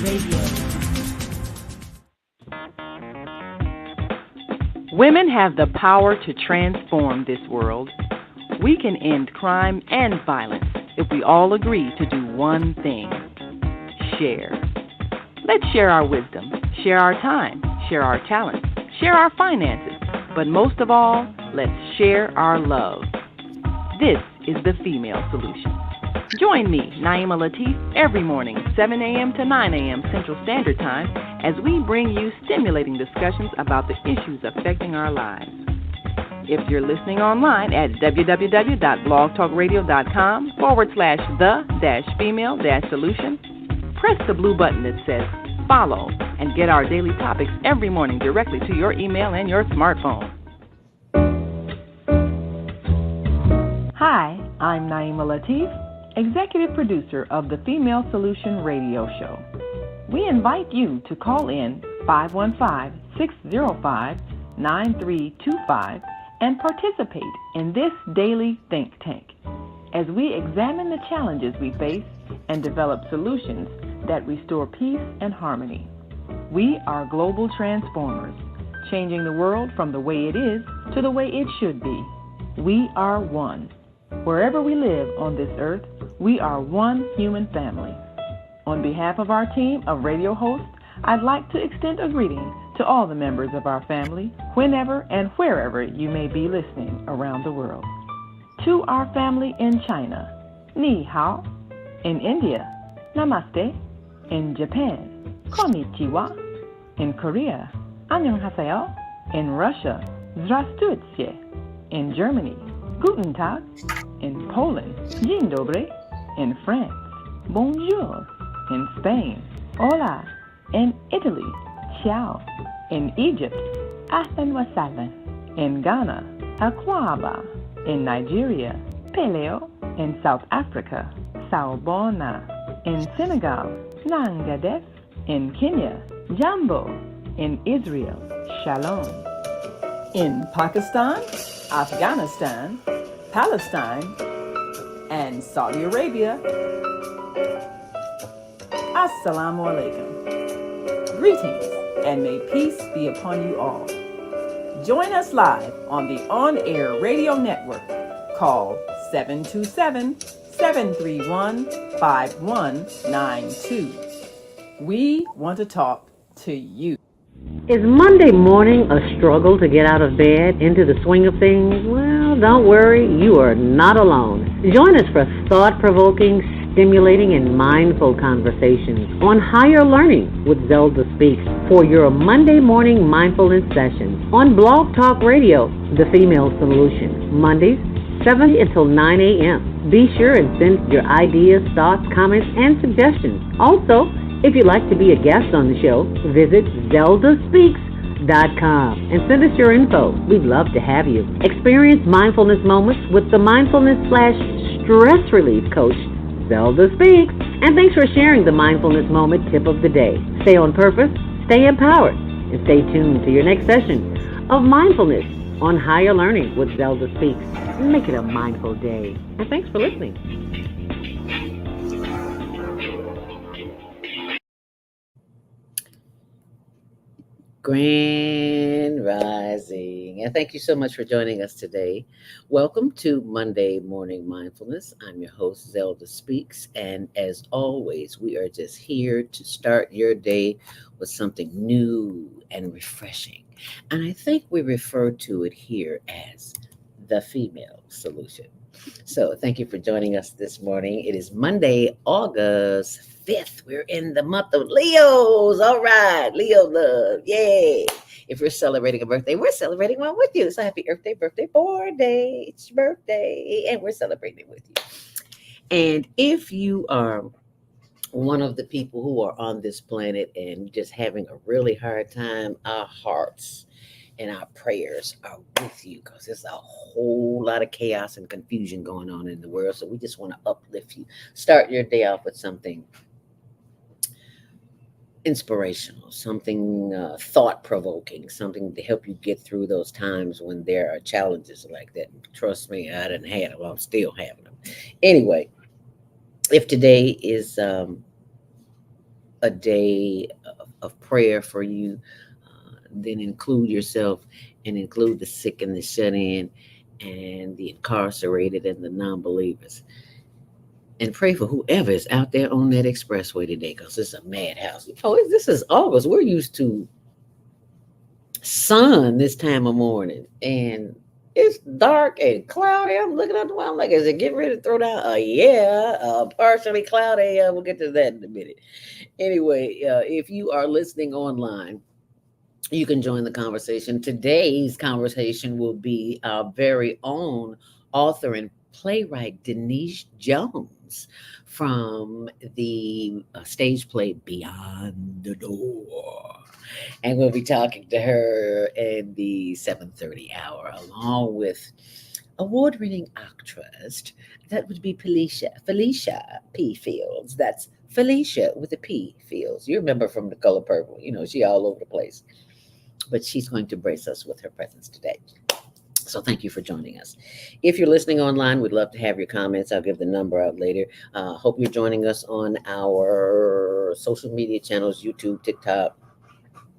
Radio. Women have the power to transform this world. We can end crime and violence if we all agree to do one thing: share. Let's share our wisdom, share our time, share our talents, share our finances, but most of all, let's share our love. This is the Female Solution. Join me, Naima Latif, every morning, 7 a.m. to 9 a.m. Central Standard Time, as we bring you stimulating discussions about the issues affecting our lives. If you're listening online at www.blogtalkradio.com/the-female-solution, press the blue button that says follow and get our daily topics every morning directly to your email and your smartphone. Hi, I'm Naima Latif, Executive Producer of the Female Solution Radio Show. We invite you to call in 515-605-9325 and participate in this daily think tank as we examine the challenges we face and develop solutions that restore peace and harmony. We are global transformers, changing the world from the way it is to the way it should be. We are one. Wherever we live on this earth, we are one human family. On behalf of our team of radio hosts, I'd like to extend a greeting to all the members of our family, whenever and wherever you may be listening around the world. To our family in China, Ni Hao. In India, Namaste. In Japan, Konnichiwa. In Korea, Annyeonghaseyo. In Russia, Здравствуйте. In Germany, Guten Tag. In Poland, Dzień dobry. In France, Bonjour. In Spain, Hola. In Italy, Ciao. In Egypt, Ahlan wa sahlan. In Ghana, Akwaba. In Nigeria, Peleo. In South Africa, Sawubona. In Senegal, Nangadef. In Kenya, Jambo. In Israel, Shalom. In Pakistan, Afghanistan, Palestine, and Saudi Arabia, Assalamu alaikum. Greetings, and may peace be upon you all. Join us live on the on-air radio network. Call 727-731-5192. We want to talk to you. Is Monday morning a struggle to get out of bed into the swing of things? Well, don't worry, you are not alone. Join us for thought-provoking, stimulating, and mindful conversations on higher learning with Zelda Speaks for your Monday morning mindfulness sessions on Blog Talk Radio, The Female Solution, Mondays, 7 until 9 a.m. Be sure and send your ideas, thoughts, comments, and suggestions. Also, if you'd like to be a guest on the show, visit zeldaspeaks.com and send us your info. We'd love to have you. Experience mindfulness moments with the mindfulness/stress relief coach, Zelda Speaks. And thanks for sharing the mindfulness moment tip of the day. Stay on purpose, stay empowered, and stay tuned to your next session of mindfulness on higher learning with Zelda Speaks. Make it a mindful day. And thanks for listening. Grand Rising. And thank you so much for joining us today. Welcome to Monday Morning Mindfulness. I'm your host, Zelda Speaks. And as always, we are just here to start your day with something new and refreshing. And I think we refer to it here as the Female Solution. So thank you for joining us this morning. It is Monday, August 5th. We're in the month of Leos. All right, Leo love. Yay. If you're celebrating a birthday, we're celebrating one with you. So happy birthday, born day. It's your birthday, and we're celebrating with you. And if you are one of the people who are on this planet and just having a really hard time, our hearts and our prayers are with you, because there's a whole lot of chaos and confusion going on in the world. So we just want to uplift you. Start your day off with something inspirational, something thought-provoking, something to help you get through those times when there are challenges like that. Trust me, I didn't have them. I'm still having them. Anyway, if today is a day of prayer for you. Then include yourself and include the sick and the shut in and the incarcerated and the non believers. And pray for whoever is out there on that expressway today because it's a madhouse. This is August. We're used to sun this time of morning and it's dark and cloudy. I'm looking out the window. I'm like, is it getting ready to throw down? Yeah, partially cloudy. We'll get to that in a minute. Anyway, if you are listening online, you can join the conversation. Today's conversation will be our very own author and playwright Denise Jones from the stage play Beyond the Door. And we'll be talking to her in the 7:30 hour, along with award-winning actress. That would be Felicia P. Fields. That's Felicia with a P. Fields. You remember from The Color Purple. She all over the place. But she's going to brace us with her presence today. So thank you for joining us. If you're listening online, we'd love to have your comments. I'll give the number out later. Hope you're joining us on our social media channels, YouTube, TikTok,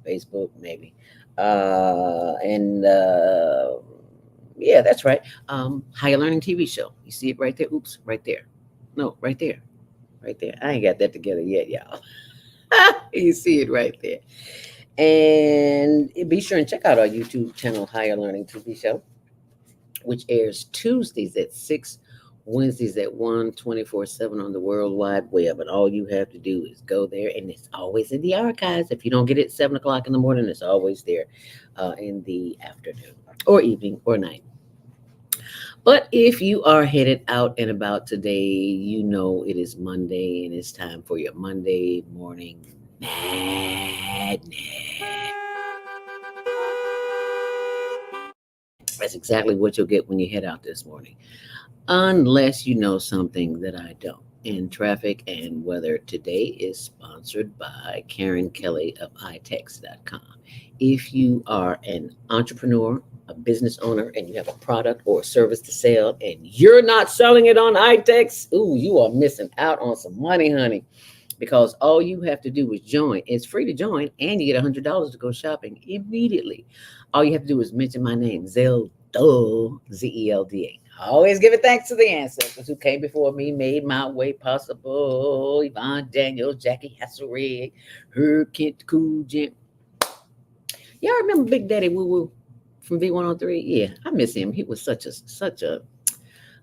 Facebook, maybe. And yeah, that's right. Higher Learning TV show. You see it right there? Oops, right there. No, right there. Right there. I ain't got that together yet, y'all. You see it right there. And be sure and check out our YouTube channel, Higher Learning TV show, which airs Tuesdays at 6, Wednesdays at 1, 24/7 on the World Wide Web. And all you have to do is go there, and it's always in the archives. If you don't get it at 7 o'clock in the morning, it's always there in the afternoon or evening or night. But if you are headed out and about today, it is Monday, and it's time for your Monday morning madness. That's exactly what you'll get when you head out this morning. Unless you know something that I don't. And traffic and weather today is sponsored by Karen Kelly of itex.com. If you are an entrepreneur, a business owner, and you have a product or a service to sell, and you're not selling it on iTex, you are missing out on some money, honey. Because all you have to do is join. It's free to join, and you get $100 to go shopping immediately. All you have to do is mention my name, Zelda, Zelda. Always give it thanks to the ancestors who came before me, made my way possible. Yvonne Daniels, Jackie Hasselrig, Herb Kent, Cool Jim. Y'all remember Big Daddy Woo Woo from V103? Yeah, I miss him. He was such a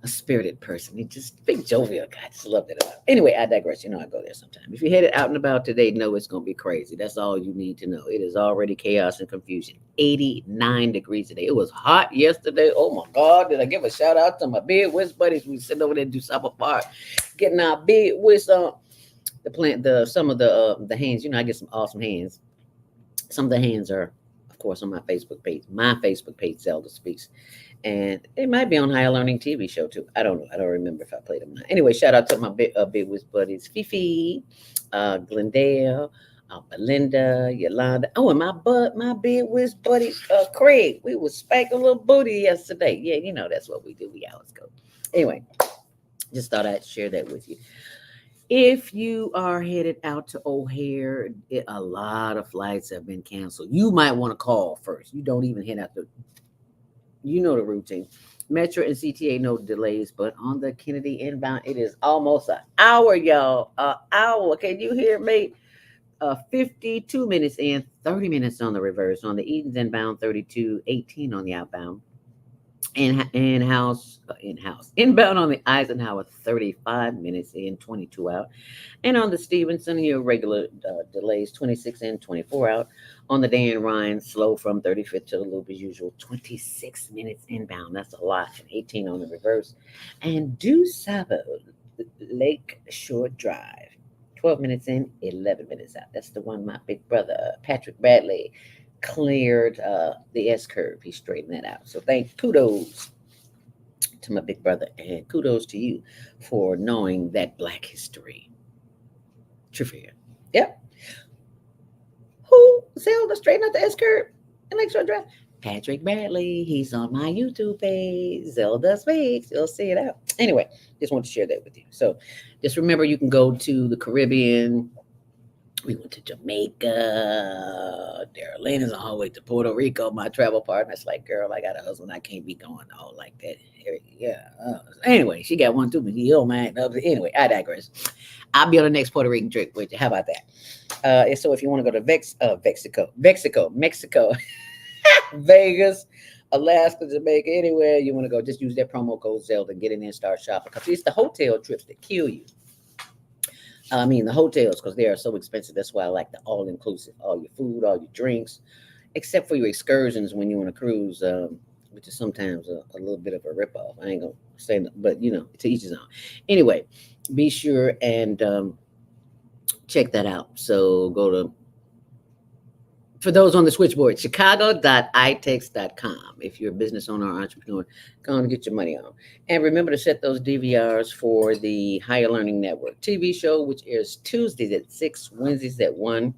spirited person. He just big jovial guy. I just loved it about. Anyway, I digress. I go there sometime. If you're headed out and about today, know it's gonna be crazy. That's all you need to know. It is already chaos and confusion. 89 degrees today. It was hot yesterday. Oh my God! Did I give a shout out to my big whist buddies? We sit over there and do supper park, getting our big whist on some of the hands. I get some awesome hands. Some of the hands are, of course, on my Facebook page. My Facebook page, Zelda Speaks. And it might be on Higher Learning TV show too. I don't know. I don't remember if I played them or not. Anyway, shout out to my big whiz buddies, Fifi, Glendale, Belinda, Yolanda. Oh, and my big whiz buddy, Craig. We was spanking a little booty yesterday. Yeah, that's what we do. We always go. Anyway, just thought I'd share that with you. If you are headed out to O'Hare, a lot of flights have been canceled. You might want to call first. You don't even head out the the routine. Metro and CTA, no delays, but on the Kennedy inbound, it is almost an hour, y'all. An hour. Can you hear me? 52 minutes in, 30 minutes on the reverse. On the Edens inbound, 32, 18 on the outbound. In-house. Inbound on the Eisenhower, 35 minutes in, 22 out. And on the Stevenson, your regular delays, 26 in, 24 out. On the Dan Ryan, slow from 35th to the loop as usual, 26 minutes inbound. That's a lot. And 18 on the reverse. And Due Sabo, Lake Shore Drive, 12 minutes in, 11 minutes out. That's the one my big brother, Patrick Bradley, cleared the S curve. He straightened that out. So kudos to my big brother, and kudos to you for knowing that Black history. Trivia. Yep. Who sailed the straighten out the S curve and Lakeshore Drive? Patrick Bradley. He's on my YouTube page, Zelda Speaks. You'll see it out. Anyway, just want to share that with you. So just remember, you can go to the Caribbean We went to Jamaica. Darlene's on her way to Puerto Rico, my travel partner. It's like, girl, I got a husband. I can't be going all like that. Yeah. Anyway, she got one too, but he don't mind. Anyway, I digress. I'll be on the next Puerto Rican trip with you. How about that? And so if you want to go to Mexico, Vegas, Alaska, Jamaica, anywhere you want to go, just use that promo code Zelda, get in there and start shopping. Because it's the hotel trips that kill you. I mean, the hotels, because they are so expensive. That's why I like the all inclusive, all your food, all your drinks, except for your excursions when you're on a cruise, which is sometimes a little bit of a ripoff. I ain't going to say that, but to each his own. Anyway, be sure and check that out. So go to, for those on the switchboard, chicago.itex.com. If you're a business owner or entrepreneur, go and get your money on. And remember to set those DVRs for the Higher Learning Network TV show, which airs Tuesdays at 6, Wednesdays at 1,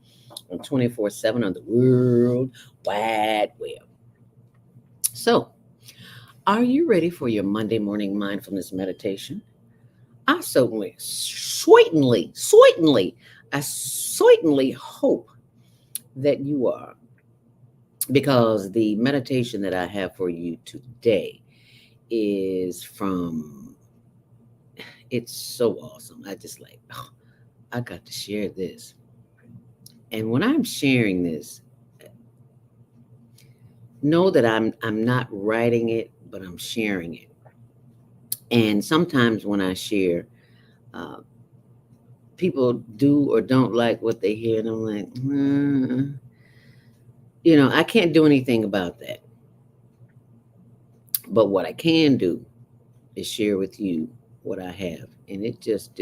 on 24/7 on the World Wide Web. So, are you ready for your Monday morning mindfulness meditation? I certainly hope that you are, because the meditation that I have for you today is from, it's so awesome. I just like, I got to share this. And when I'm sharing this, know that I'm not writing it, but I'm sharing it. And sometimes when I share, people do or don't like what they hear, and I'm like, I can't do anything about that. But what I can do is share with you what I have. And it just,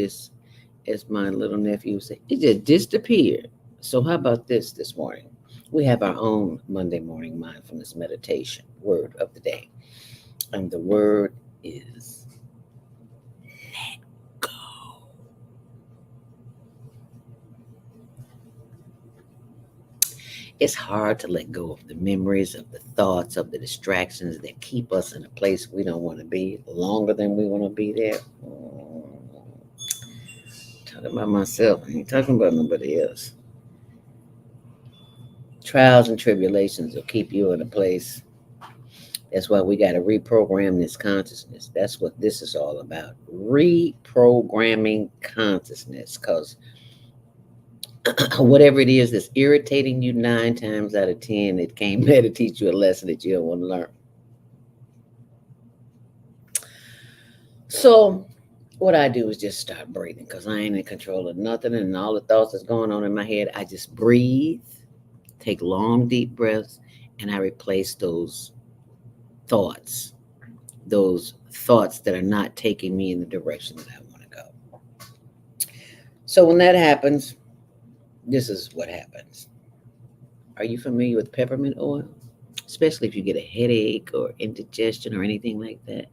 as my little nephew would say, it just disappeared. So how about this morning? We have our own Monday morning mindfulness meditation word of the day. And the word is let go. It's hard to let go of the memories, of the thoughts, of the distractions that keep us in a place we don't want to be longer than we want to be there. Talking about myself, I ain't talking about nobody else. Trials and tribulations will keep you in a place. That's why we got to reprogram this consciousness. That's what this is all about. Reprogramming consciousness. Because whatever it is that's irritating you 9 times out of 10, it came there to teach you a lesson that you don't want to learn. So what I do is just start breathing, because I ain't in control of nothing, and all the thoughts that's going on in my head, I just breathe, take long, deep breaths, and I replace those thoughts that are not taking me in the direction that I want to go. So when that happens, this is what happens. Are you familiar with peppermint oil? Especially if you get a headache or indigestion or anything like that.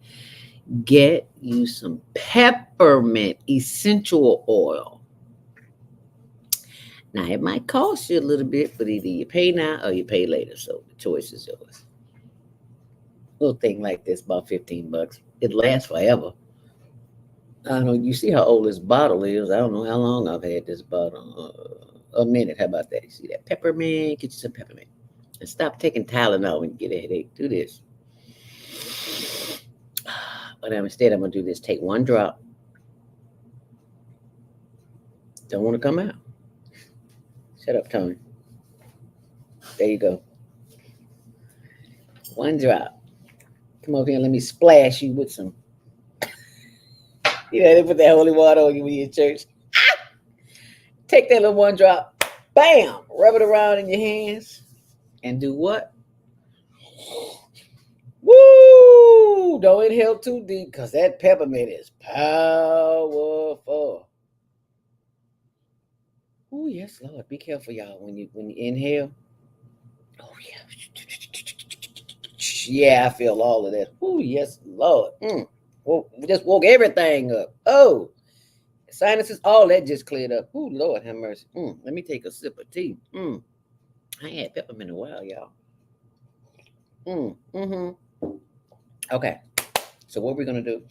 Get you some peppermint essential oil. Now, it might cost you a little bit, but either you pay now or you pay later. So the choice is yours. Little thing like this, about $15. It lasts forever. I don't know. You see how old this bottle is. I don't know how long I've had this bottle. A minute. How about that? You see that peppermint? Get you some peppermint. And stop taking Tylenol when you get a headache. Do this. But instead, I'm going to do this. Take 1 drop. Don't want to come out. Shut up, Tony. There you go. 1 drop. Come over here and let me splash you with some. They put that holy water on you when you're in church. Take that little 1 drop. Bam! Rub it around in your hands. And do what? Woo! Don't inhale too deep, because that peppermint is powerful. Oh, yes, Lord. Be careful, y'all, when you inhale. Oh, yeah. Yeah, I feel all of that. Oh, yes, Lord. Well, we just woke everything up. Oh, sinuses, all that just cleared up. Oh, Lord, have mercy. Let me take a sip of tea. I ain't had peppermint in a while, y'all. Okay. So what we're going to do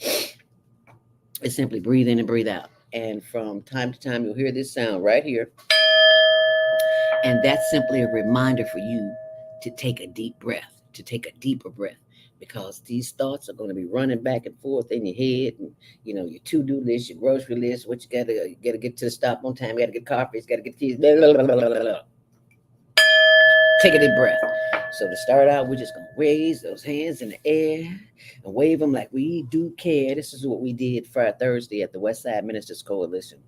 is simply breathe in and breathe out. And from time to time, you'll hear this sound right here. And that's simply a reminder for you to take a deep breath, to take a deeper breath, because these thoughts are going to be running back and forth in your head, and your to-do list, your grocery list, what you gotta get to the stop on time, you gotta get coffee, you gotta get keys, blah, blah, blah, blah, blah, blah. Take a deep breath. So to start out, we're just gonna raise those hands in the air and wave them like we do care. This is what we did Friday, Thursday at the Westside Ministers Coalition,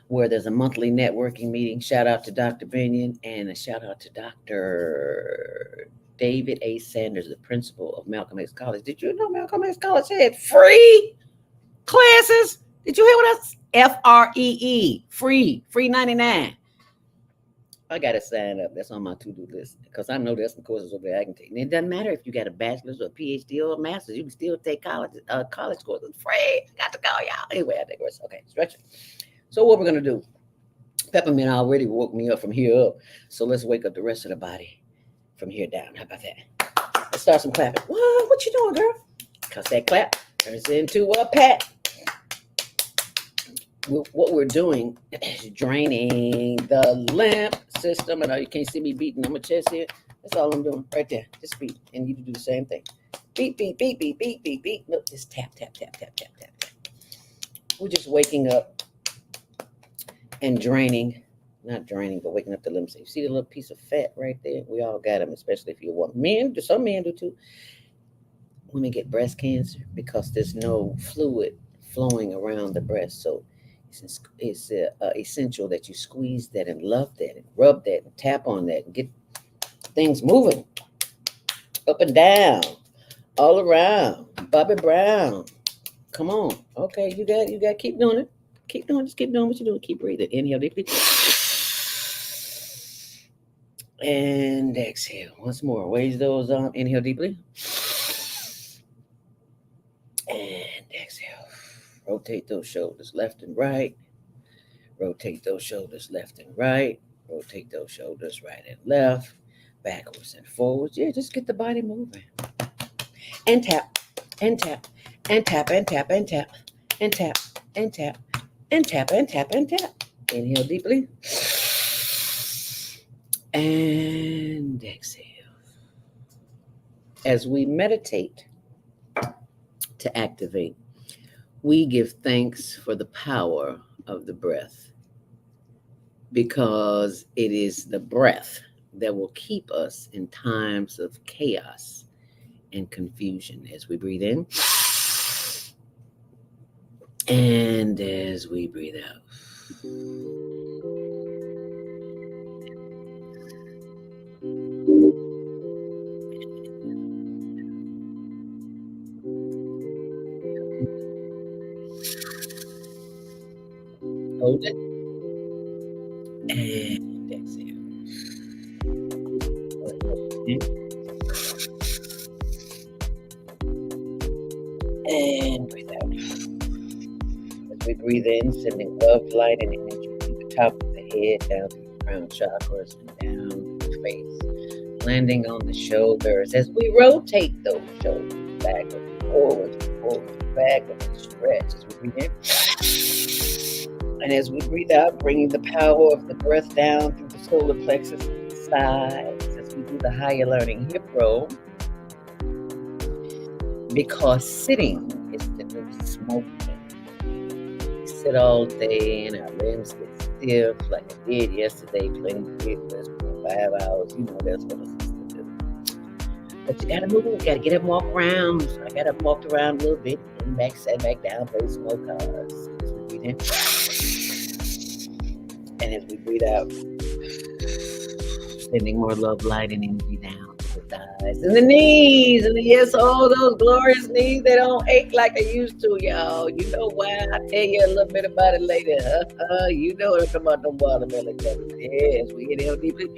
where there's a monthly networking meeting. Shout out to Dr. Binion and a shout out to Dr. David A. Sanders, the principal of Malcolm X College. Did you know Malcolm X College had free classes? Did you hear what else? FREE, free 99. I got to sign up. That's on my to-do list because I know there's some courses over there I can take. And it doesn't matter if you got a bachelor's or a PhD or a master's. You can still take college courses free. I got to go, y'all. Anyway, I digress. Okay, stretching. So what we're going to do, Peppermint already woke me up from here up. So let's wake up the rest of the body from here down. How about that? Let's start some clapping. What you doing, girl? Because that clap turns into a pat. What we're doing is draining the lymph system. And you can't see me beating on my chest here. That's all I'm doing right there. Just beat. And you do the same thing. Beat, beat, beat, beat, beat, beat, beat. No, just tap, tap, tap, tap, tap, tap, tap. We're just waking up and draining, not draining, but waking up the lymph system. You see the little piece of fat right there? We all got them, especially if you're a woman. Men, some men do too. Women get breast cancer because there's no fluid flowing around the breast. So it's essential that you squeeze that and love that and rub that and tap on that and get things moving up and down, all around. Bobby Brown, come on. Okay, you got. Keep doing it. Keep doing. Just keep doing what you're doing. Keep breathing. Inhale deeply and exhale. Once more. Raise those arms. Inhale deeply and exhale. Rotate those shoulders left and right. Rotate those shoulders left and right. Rotate those shoulders right and left. Backwards and forwards. Yeah, just get the body moving. And tap, and tap, and tap, and tap, and tap, and tap, and tap, and tap, and tap, and tap. Inhale deeply. And exhale. As we meditate to activate, we give thanks for the power of the breath, because it is the breath that will keep us in times of chaos and confusion. As we breathe in and as we breathe out. Hold it and exhale. And breathe out. As we breathe in, sending love, light, and energy to the top of the head, down to the crown chakras, and down the face, landing on the shoulders. As we rotate those shoulders backwards, forwards, backwards, and stretch. As we breathe in. And as we breathe out, bringing the power of the breath down through the solar plexus to the sides, as we do the higher learning hip roll, because sitting is the new smoking. We sit all day and our limbs get stiff like I did yesterday, playing fitness for 5 hours. You know that's what it's supposed to do. But you gotta move, you gotta get up and walk around. So I got up and walked around a little bit, and back, sat back down, played some more cards. As we breathe in. And as we breathe out, sending more love, light, and energy down to the thighs and the knees. And yes, all those glorious knees, they don't ache like they used to, y'all. You know why? I'll tell you a little bit about it later. You know what I'm talking about, them watermelon jumpers. Yes, we inhale deeply.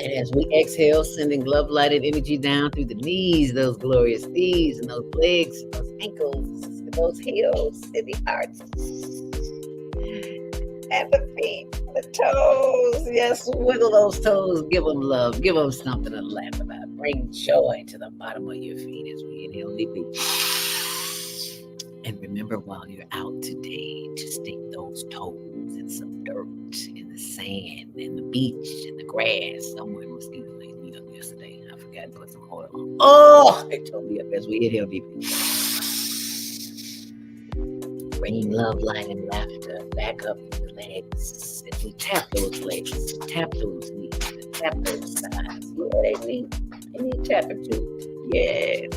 And as we exhale, sending love, light, and energy down through the knees, those glorious knees, and those legs, and those ankles, and those heels, and the arches, and the feet, the toes. Yes, wiggle those toes. Give them love. Give them something to laugh about. Bring joy to the bottom of your feet as we inhale deeply. And remember, while you're out today, to stick those toes in some dirt, in the sand, in the beach, in the grass. Someone mosquito ate me up yesterday. I forgot to put some oil on. Oh, it tore me up as we inhale deeply. Bringing love, light, and laughter back up the legs. As we tap those legs, tap those knees, and tap those sides. Yeah, they need tapping too. Yeah.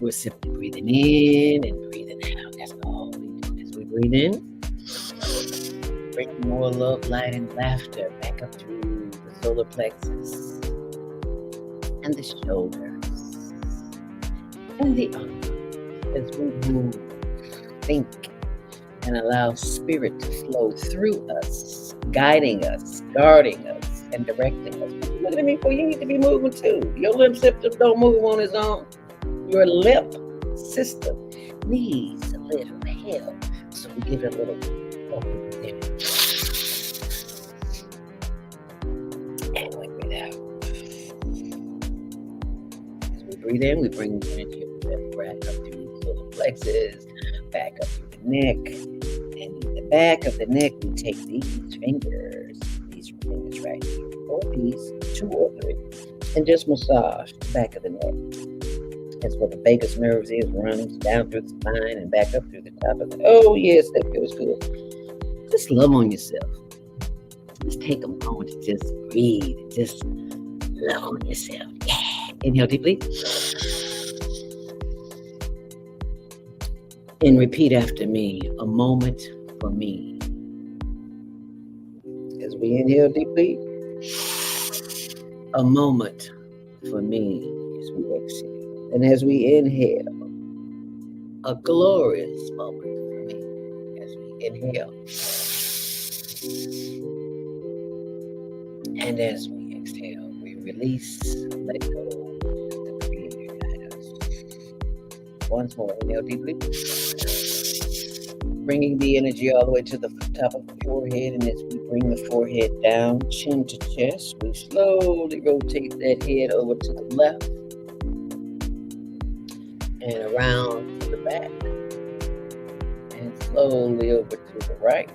We're simply breathing in and breathing out. That's all we do. As we breathe in, bring more love, light, and laughter back up through the solar plexus and the shoulders and the arms. As we move, think, and allow spirit to flow through us, guiding us, guarding us, and directing us. Look at me, for you need to be moving too. Your lip system don't move on its own. Your lip system needs a little help. So we give it a little open there. And we breathe out. As we breathe in, we bring the energy of the breath back up through the solar plexus, back up through the neck. And in the back of the neck, we take these fingers right here, or these, 2 or 3, and just massage the back of the neck. That's where the vagus nerves is, runs down through the spine and back up through the top of it. Oh, yes, that feels good. Just love on yourself. Just take a moment to just breathe. Just love on yourself. Yeah. Inhale deeply. And repeat after me, a moment for me. As we inhale deeply, a moment for me. As we exhale. And as we inhale, a glorious moment for me. As we inhale. And as we exhale, we release, let go, let the Creator guide us. Once more, inhale deeply. Bringing the energy all the way to the top of the forehead. And as we bring the forehead down, chin to chest, we slowly rotate that head over to the left. And around to the back, and slowly over to the right,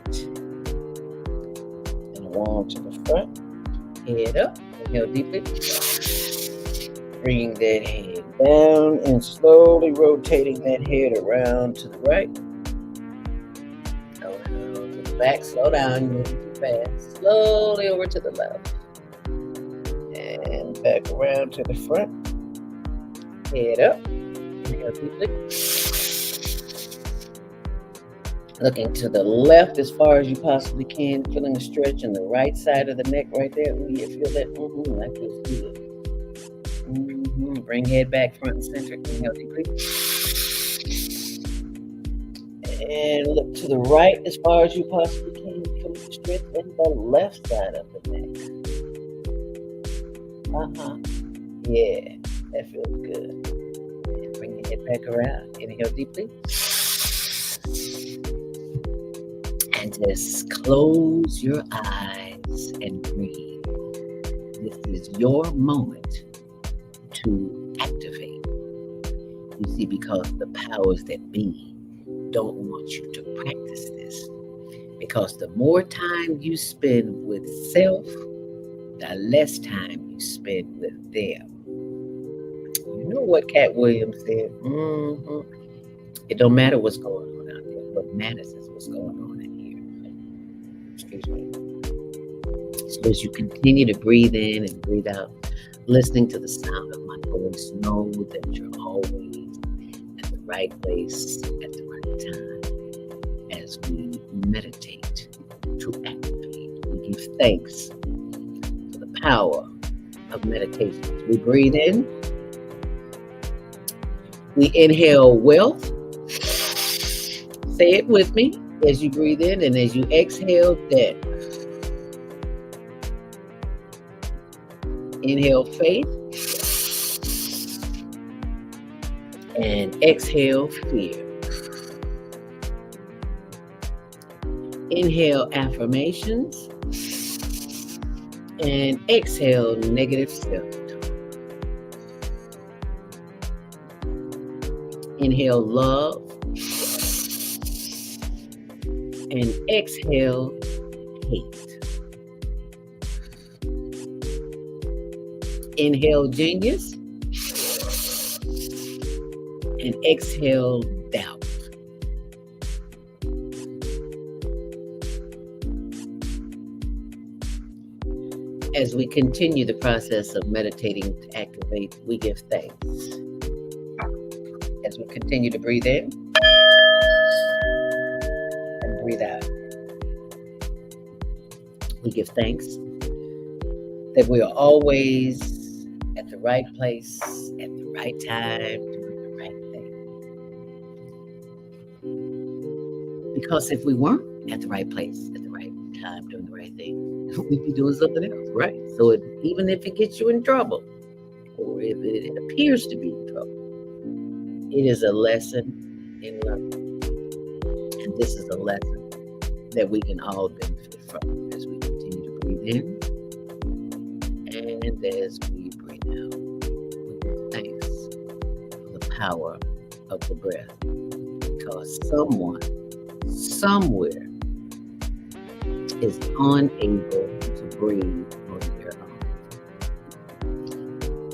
and around to the front, head up, inhale deeply, bringing that head down, and slowly rotating that head around to the right, around to the back, slow down, you're moving too fast, slowly over to the left, and back around to the front, head up, deeply. Looking to the left as far as you possibly can, feeling a stretch in the right side of the neck right there. Ooh, you feel that? That feels good. Bring head back front and center. Inhale deeply. And look to the right as far as you possibly can, feeling a stretch in the left side of the neck. Yeah, that feels good. Bring your head back around. Inhale deeply. And just close your eyes and breathe. This is your moment to activate. You see, because the powers that be don't want you to practice this. Because the more time you spend with self, the less time you spend with them. You know what Cat Williams said? It don't matter what's going on out there. What matters is what's going on in here. Excuse me. So as you continue to breathe in and breathe out, listening to the sound of my voice, know that you're always at the right place at the right time. As we meditate to activate, we give thanks for the power of meditation. As we breathe in, we inhale wealth. Say it with me as you breathe in, and as you exhale death. Inhale faith. And exhale fear. Inhale affirmations. And exhale negative self-talk. Inhale love and exhale hate. Inhale genius and exhale doubt. As we continue the process of meditating to activate, we give thanks. As we continue to breathe in and breathe out, we give thanks that we are always at the right place, at the right time, doing the right thing. Because if we weren't at the right place, at the right time, doing the right thing, we'd be doing something else, right? So even if it gets you in trouble, or if it appears to be in trouble, it is a lesson in learning. And this is a lesson that we can all benefit from as we continue to breathe in and as we breathe out. We give thanks for the power of the breath, because someone, somewhere, is unable to breathe on their own.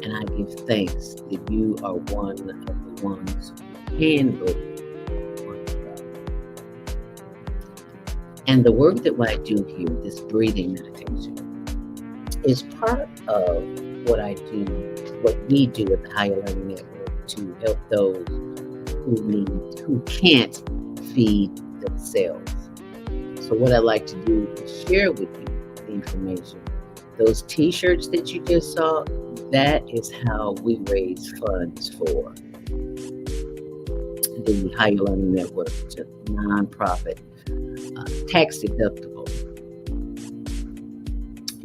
And I give thanks that you are one of the ones who can breathe on their own. And the work that I do here, this breathing meditation, is part of what I do, what we do at the Higher Learning Network to help those who can't feed themselves. So what I like to do is share with you the information. Those t-shirts that you just saw, that is how we raise funds for the Higher Learning Network. It's a nonprofit, tax-deductible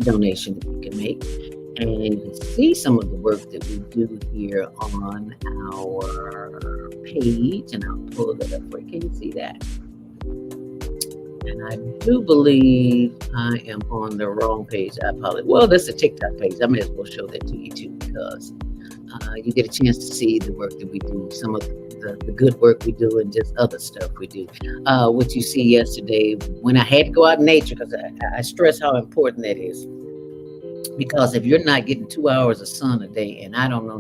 donation that you can make. And you can see some of the work that we do here on our page. And I'll pull it up for you. Can you see that? And I do believe I am on the wrong page. I apologize. Well, that's a TikTok page. I may as well show that to you too, because you get a chance to see the work that we do, some of the good work we do, and just other stuff we do. What you see yesterday, when I had to go out in nature, because I stress how important that is. Because if you're not getting 2 hours of sun a day, and I don't know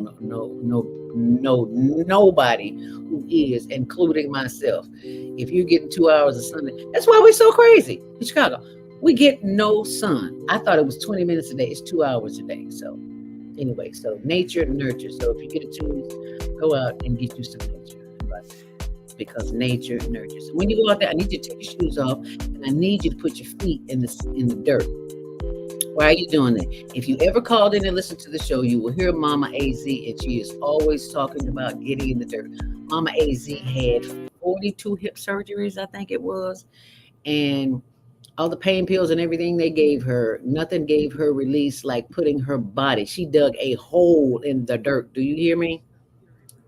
nobody who is, including myself, if you're getting 2 hours of sun, that's why we're so crazy in Chicago. We get no sun. I thought it was 20 minutes a day. It's 2 hours a day. So anyway, so nature nurture. So if you get a chance, go out and get you some nature. Right? Because nature nurtures. So when you go out there, I need you to take your shoes off, and I need you to put your feet in the dirt. Why are you doing that? If you ever called in and listened to the show, you will hear Mama AZ, and she is always talking about getting in the dirt. Mama AZ had 42 hip surgeries, I think it was, and all the pain pills and everything they gave her, nothing gave her release like putting her body. She dug a hole in the dirt. Do you hear me?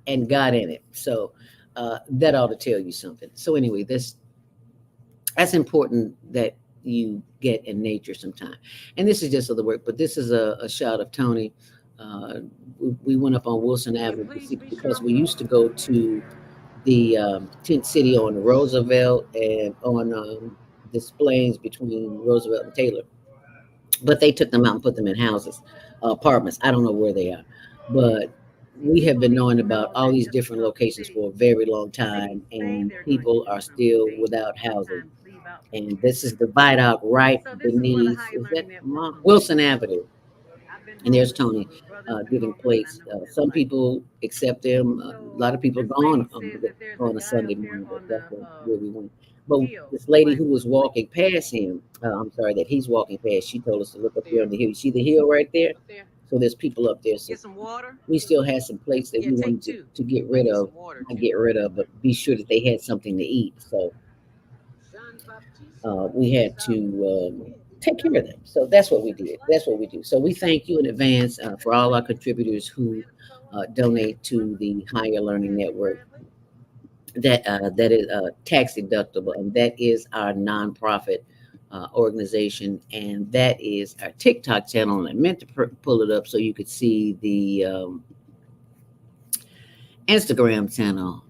And got in it. So that ought to tell you something. So anyway, that's important that you get in nature sometime. And this is just other work, but this is a shot of Tony. We went up on Wilson Avenue because we used to go to the tent city on Roosevelt and on displays between Roosevelt and Taylor. But they took them out and put them in houses, apartments. I don't know where they are, but we have been knowing about all these different locations for a very long time, and people are still without housing. And this is the Bite Out right beneath, is that Wilson Avenue? And there's Tony giving plates. Some people accept them. A lot of people gone on a Sunday morning, but that's where we went. But this lady who was walking past him, I'm sorry, that he's walking past, she told us to look up there on the hill. You see the hill right there? So there's people up there. So we still had some plates that we wanted to get rid of. Not get rid of, but be sure that they had something to eat. So we had to take care of them. So that's what we did. That's what we do. So we thank you in advance for all our contributors who donate to the Higher Learning Network. That is tax deductible, and that is our nonprofit organization, and that is our TikTok channel. And I meant to pull it up so you could see the Instagram channel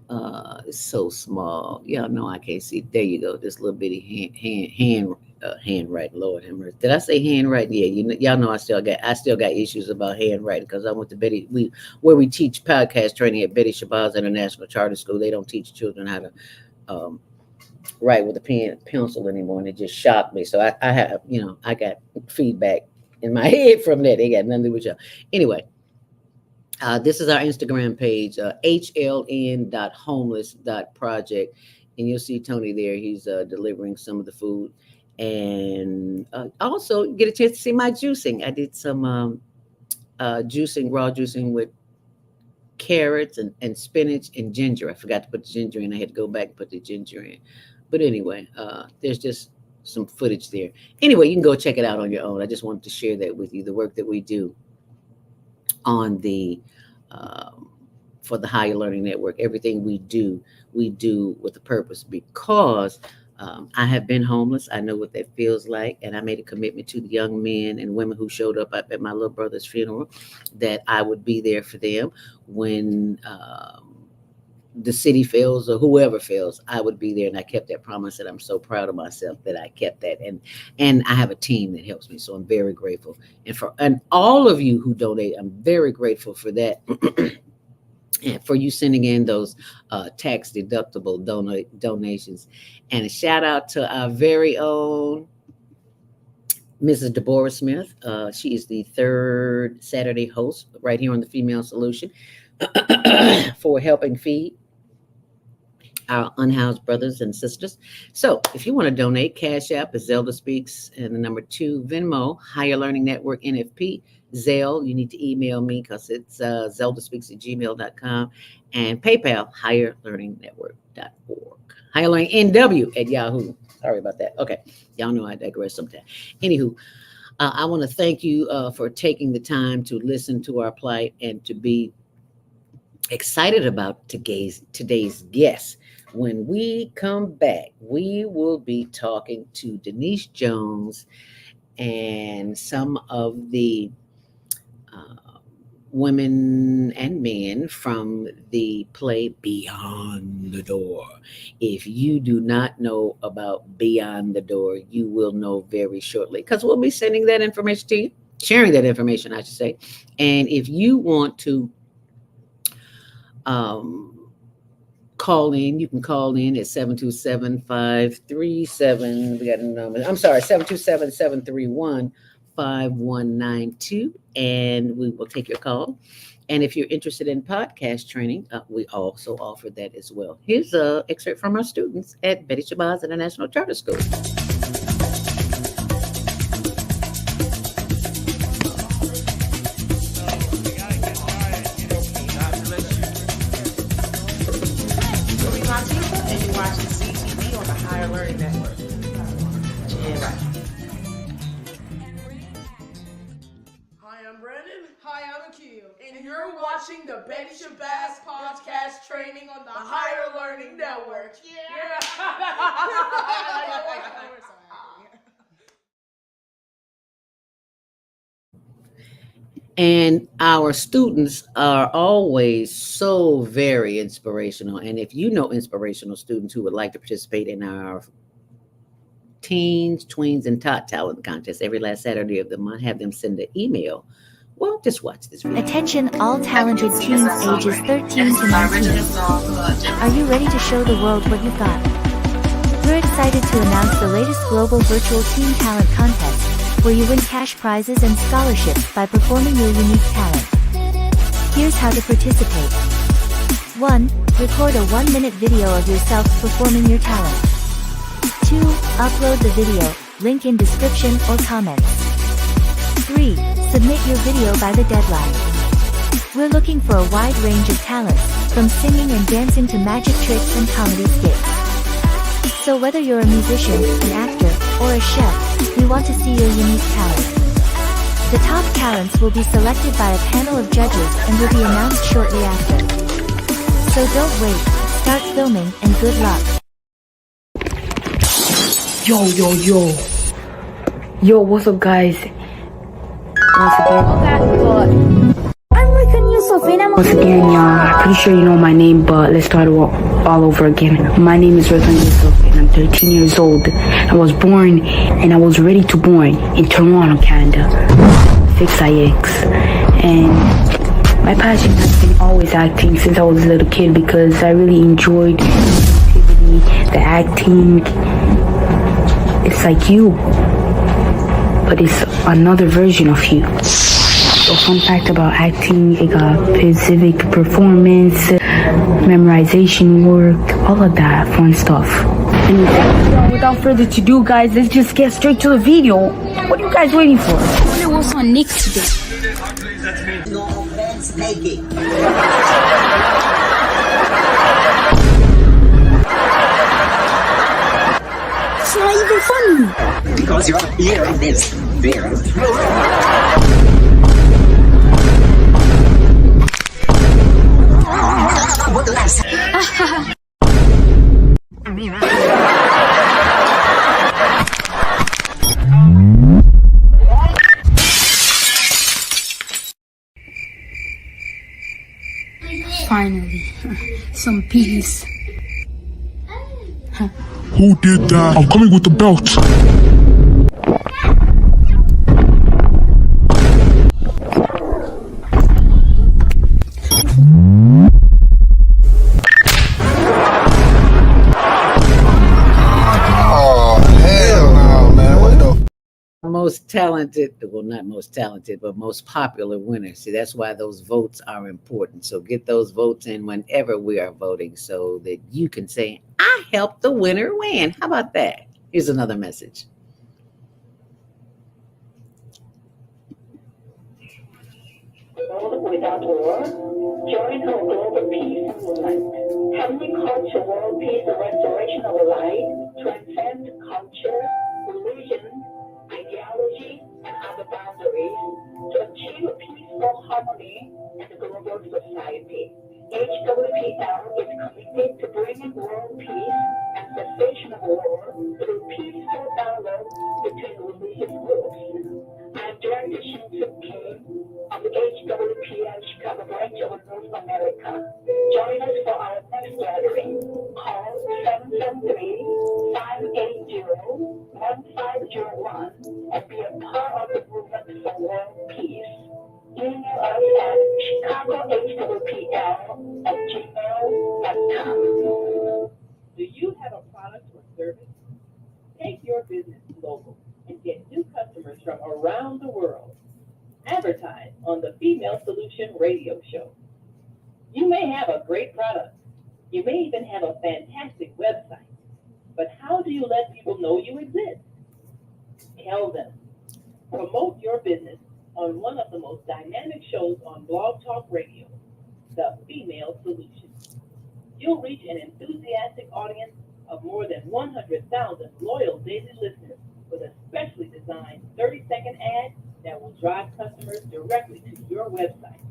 It's so small. Y'all know I can't see. There you go. This little bitty handwriting. Lord have mercy. Did I say handwriting? Yeah, y'all know I still got issues about handwriting because I went to where we teach podcast training at Betty Shabazz International Charter School. They don't teach children how to um, write with a pen and pencil anymore, and it just shocked me. So I have, I got feedback in my head from that. They got nothing to do with y'all. Anyway, this is our Instagram page, hln.homeless.project. And you'll see Tony there. He's delivering some of the food. And also get a chance to see my juicing. I did some raw juicing with carrots and spinach and ginger. I forgot to put the ginger in. I had to go back and put the ginger in. But anyway, there's just some footage there. Anyway, you can go check it out on your own. I just wanted to share that with you, the work that we do on the for the Higher Learning Network. Everything we do with a purpose, because I have been homeless. I know what that feels like, and I made a commitment to the young men and women who showed up at my little brother's funeral that I would be there for them when the city fails or whoever fails. I would be there, and I kept that promise, and I'm so proud of myself that I kept that. And I have a team that helps me, so I'm very grateful. And all of you who donate, I'm very grateful for that. And for you sending in those tax deductible donations. And a shout out to our very own Mrs. Deborah Smith. She is the third Saturday host right here on the Female Solution for helping feed our unhoused brothers and sisters. So if you want to donate, Cash App is Zelda Speaks, and the number 2, Venmo, Higher Learning Network, NFP. Zelle, you need to email me because it's zeldaspeaks@gmail.com, and PayPal, higherlearningnetwork.org. Higher Learning NW at Yahoo. Sorry about that. Okay. Y'all know I digress sometimes. Anywho, I want to thank you for taking the time to listen to our plight and to be excited about today's guest. When we come back, we will be talking to Denise Jones and some of the women and men from the play Beyond the Door. If you do not know about Beyond the Door, you will know very shortly, because we'll be sending that information to you, sharing that information, I should say. And if you want to call in, you can call in at 727-537. We got a number. I'm sorry, 727-731-5192, and we will take your call. And if you're interested in podcast training, we also offer that as well. Here's an excerpt from our students at Betty Shabazz International Charter School. Watching the Betty Shabazz podcast training on the Higher Learning Network. Yeah. And our students are always so very inspirational. And if you know inspirational students who would like to participate in our Teens, Tweens, and Tot Talent contest every last Saturday of the month, have them send an email. Well, just watch this video. Attention all talented teens ages 13 to 19. Are you ready to show the world what you've got? We're excited to announce the latest global virtual teen talent contest, where you win cash prizes and scholarships by performing your unique talent. Here's how to participate. 1. Record a 1-minute video of yourself performing your talent. 2. Upload the video, link in description or comments. 3. Submit your video by the deadline. We're looking for a wide range of talents, from singing and dancing to magic tricks and comedy skits. So whether you're a musician, an actor, or a chef, we want to see your unique talent. The top talents will be selected by a panel of judges and will be announced shortly after. So don't wait, start filming, and good luck. Yo, what's up, guys? Once again, I'm like a new Once again, y'all, I'm pretty sure you know my name, but let's start all over again. My name is Roshan Yusuf, and I'm 13 years old. I was born, and I was ready to born in Toronto, Canada, 6IX. And my passion has been always acting since I was a little kid because I really enjoyed the acting. It's like you, but it's another version of you. So fun fact about acting, it got specific performance, memorization work, all of that fun stuff. And without further ado, guys, let's just get straight to the video. What are you guys waiting for? I wonder what's on next today. No offense taking. It's not even funny. Because you're here in this very Finally, some peace. Who did that? I'm coming with the belt. Most talented, well, not most talented, but most popular winner. See, that's why those votes are important. So get those votes in whenever we are voting so that you can say, I helped the winner win. How about that? Here's another message. Without war, join our global peace movement. Heavenly culture, world peace, and restoration of light transcend culture, religion, ideology, and other boundaries to achieve peaceful harmony in the global society. HWPL is committed to bringing world peace and cessation of war through peaceful dialogue between religious groups. I'm Director Shin-Suk Kim of the HWPL Chicago branch of North America. Join us for our next gathering. Call 773-580-1501 and be a part of the movement for world peace. Email us at chicagohwpl@gmail.com. Do you have a product or service? Take your business global and get new customers from around the world. Advertise on the Female Solution Radio Show. You may have a great product. You may even have a fantastic website. But how do you let people know you exist? Tell them. Promote your business on one of the most dynamic shows on Blog Talk Radio, The Female Solution. You'll reach an enthusiastic audience of more than 100,000 loyal daily listeners with a specially designed 30-second ad that will drive customers directly to your website.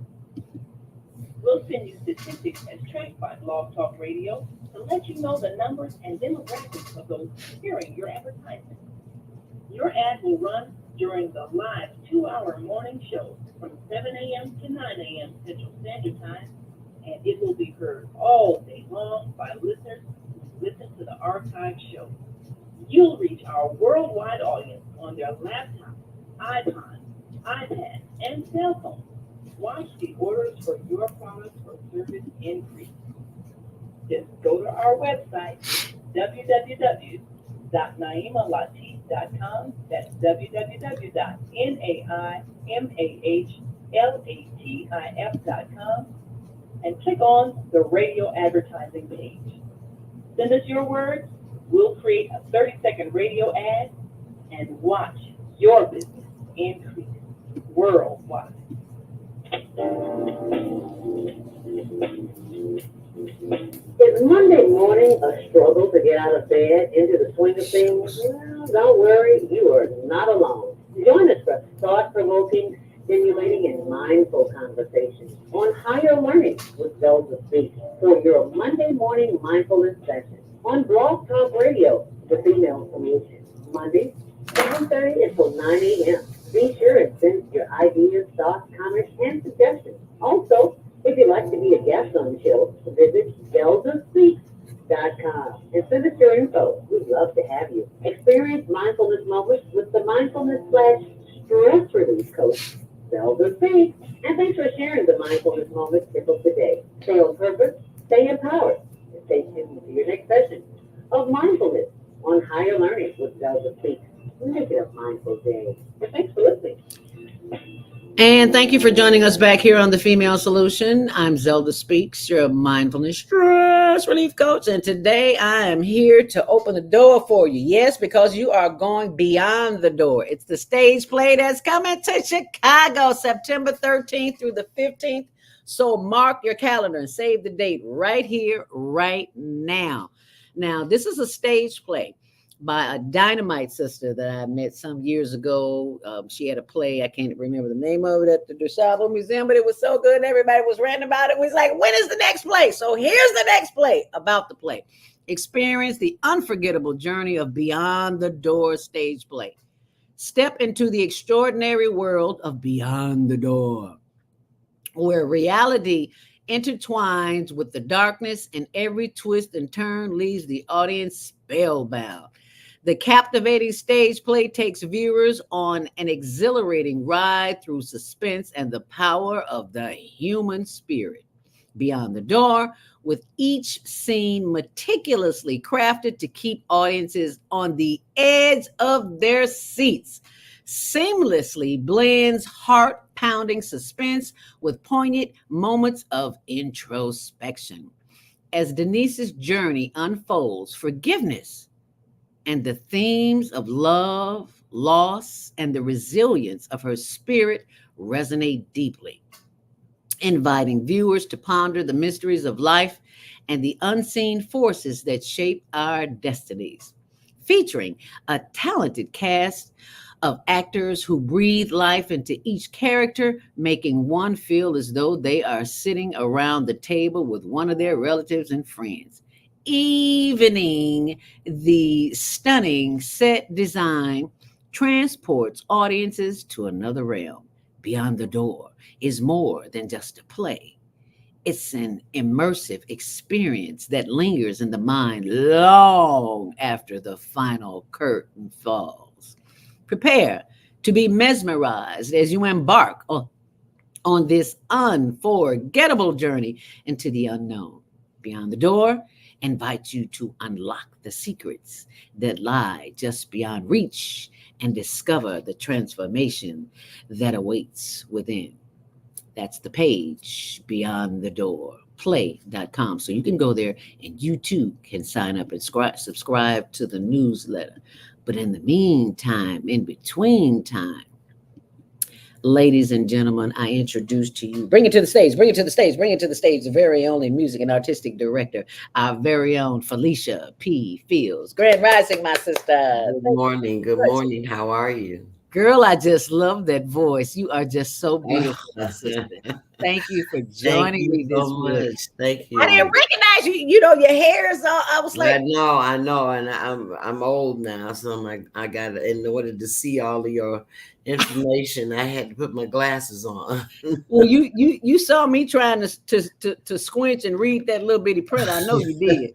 We'll send you statistics as tracked by Blog Talk Radio to let you know the numbers and demographics of those hearing your advertisement. Your ad will run during the live 2-hour morning show from 7 a.m. to 9 a.m. Central Standard Time, and it will be heard all day long by listeners who listen to the archived show. You'll reach our worldwide audience on their laptop, iPod, iPad, and cell phone. Watch the orders for your products or service increase. Just go to our website, www.naimalatif.com. That's www.naimalatif.com, and click on the radio advertising page. Send us your words. We'll create a 30-second radio ad and watch your business increase worldwide. Is Monday morning a struggle to get out of bed into the swing of things? Well, don't worry, you are not alone. Join us for thought-provoking, stimulating, and mindful conversations on higher learning with Zelda Speak for your Monday morning mindfulness session on Blog Talk Radio, The Female Solution, Monday, 7:30 until 9 a.m. Be sure and send your ideas, thoughts, comments, and suggestions Also, if you'd like to be a guest on the show, visit zeldaspeaks.com and send us your info. We'd love to have you. Experience mindfulness moments with the mindfulness slash stress relief coach, Zelda Speaks. And thanks for sharing the mindfulness moment tip of the day. Stay on purpose, stay empowered, and stay tuned to your next session of mindfulness on higher learning with Zelda Speaks. Make it a mindful day. And thanks for listening. And thank you for joining us back here on The Female Solution. I'm Zelda Speaks, your mindfulness stress relief coach. And today I am here to open the door for you. Yes, because you are going beyond the door. It's the stage play that's coming to Chicago, September 13th through the 15th. So mark your calendar and save the date right here, right now. Now, this is a stage play by a dynamite sister that I met some years ago. She had a play. I can't remember the name of it at the DuSable Museum, but it was so good. And everybody was ranting about it. It was like, when is the next play? So here's the next play about the play. Experience the unforgettable journey of Beyond the Door stage play. Step into the extraordinary world of Beyond the Door, where reality intertwines with the darkness and every twist and turn leaves the audience spellbound. The captivating stage play takes viewers on an exhilarating ride through suspense and the power of the human spirit. Beyond the Door, with each scene meticulously crafted to keep audiences on the edge of their seats, seamlessly blends heart-pounding suspense with poignant moments of introspection. As Denise's journey unfolds, forgiveness and the themes of love, loss, and the resilience of her spirit resonate deeply, inviting viewers to ponder the mysteries of life and the unseen forces that shape our destinies. Featuring a talented cast of actors who breathe life into each character, making one feel as though they are sitting around the table with one of their relatives and friends. Evening, the stunning set design transports audiences to another realm. Beyond the Door is more than just a play. It's an immersive experience that lingers in the mind long after the final curtain falls. Prepare to be mesmerized as you embark on this unforgettable journey into the unknown. Beyond the Door invites you to unlock the secrets that lie just beyond reach and discover the transformation that awaits within. That's the page, Beyond the Door, play.com. So you can go there and you too can sign up and subscribe to the newsletter. But in the meantime, in between time, ladies and gentlemen, I introduce to you, bring it to the stage, bring it to the stage, bring it to the stage, the very only music and artistic director, our very own Felicia P. Fields. Grand Rising, my sister. Good morning. Good morning. How are you? Girl, I just love that voice. You are just so beautiful, my sister. Thank you for joining me this week. Thank you. I didn't recognize you. You know, your hair is all, I was like, I know, and I'm old now, so I got, in order to see all of your information, I had to put my glasses on. Well, you saw me trying to squinch and read that little bitty print. I know you did.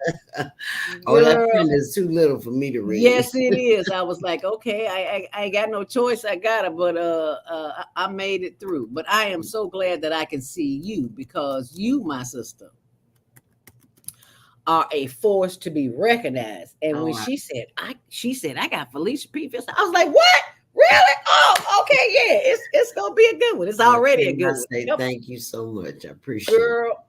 Oh, that print is too little for me to read. Yes, it is. I was like, okay, I ain't got no choice. I got it, but I made it through. But I am so glad that I can see you, because you, my sister, are a force to be recognized. And when she said I got Felicia P. Fields, I was like, what? Really? Oh, okay, yeah. It's gonna be a good one. It's already a good one. Thank you so much. I appreciate it. Girl,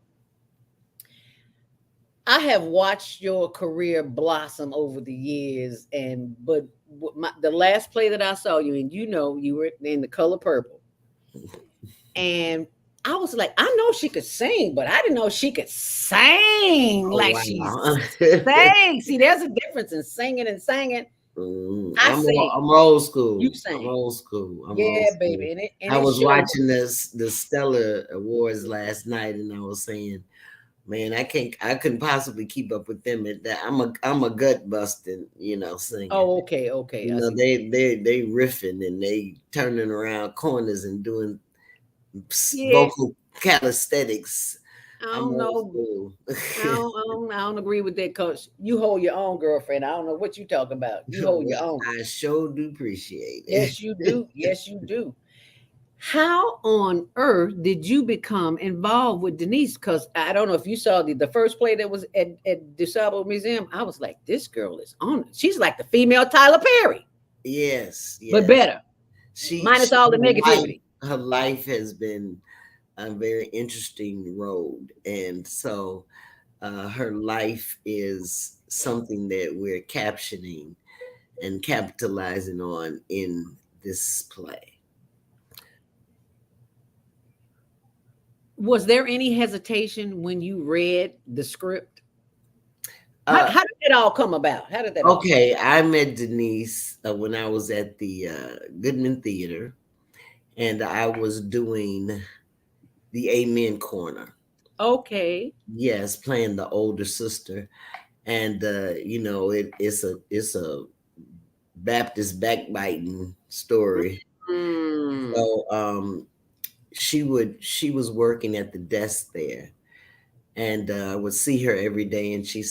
I have watched your career blossom over the years, but the last play that I saw you in, you know, you were in The Color Purple, and I was like, I know she could sing, but I didn't know she could sing she sang. See, there's a difference in singing and singing. I'm old school. You sing. I'm old school. Baby. And I was watching the Stellar Awards last night, and I was saying, man, I couldn't possibly keep up with them at that. I'm a gut busting, singer. Oh, okay. They riffing and they turning around corners and doing calisthenics. I I'm don't old know. school. I don't agree with that, Coach. You hold your own, girlfriend. I don't know what you talking about. You hold your Well, own. I sure do appreciate Yes, you do. it. Yes, you do. How on earth did you become involved with Denise? Because I don't know if you saw the first play that was at DuSable Museum. I was like, this girl is on it. She's like the female Tyler Perry, Yes, but yes. better, minus She all the negativity. her life has been a very interesting road, and so her life is something that we're captioning and capitalizing on in this play. Was there any hesitation when you read the script? Uh, How did it all come about? How did that all come okay, I met Denise when I was at the Goodman Theater, and I was doing the Amen Corner. Okay. Yes, playing the older sister, and it's a Baptist backbiting story. Mm. So she was working at the desk there, and I would see her every day, and she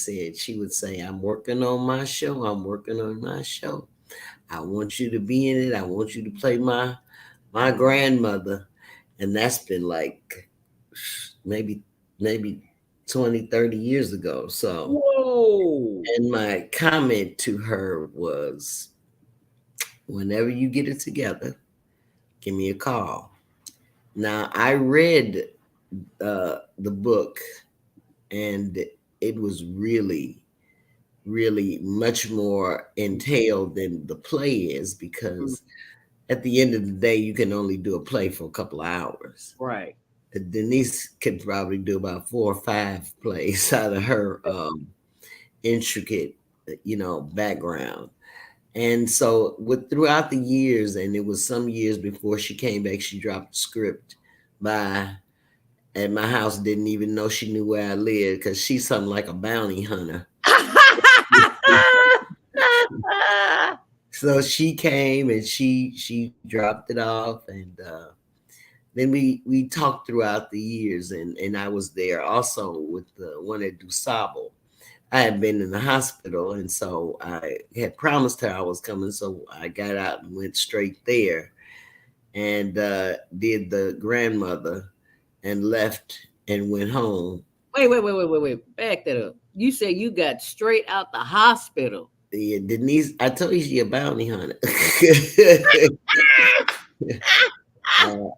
would say, "I'm working on my show. I'm working on my show. I want you to be in it. I want you to play my grandmother." And that's been like maybe 20, 30 years ago. So, Whoa. and my comment to her was, whenever you get it together, give me a call. Now, I read the book, and it was really, really much more entailed than the play is, because at the end of the day, you can only do a play for a couple of hours. Right. Denise could probably do about 4 or 5 plays out of her intricate, background. And so throughout the years, and it was some years before she came back, she dropped the script by at my house, didn't even know she knew where I lived, because she's something like a bounty hunter. So she came and she dropped it off, and then we talked throughout the years, and I was there also with the one at DuSable. I had been in the hospital, and so I had promised her I was coming, so I got out and went straight there, and did the grandmother, and left and went home. Wait. Back that up. You said you got straight out the hospital. Yeah, Denise, I told you she a bounty hunter.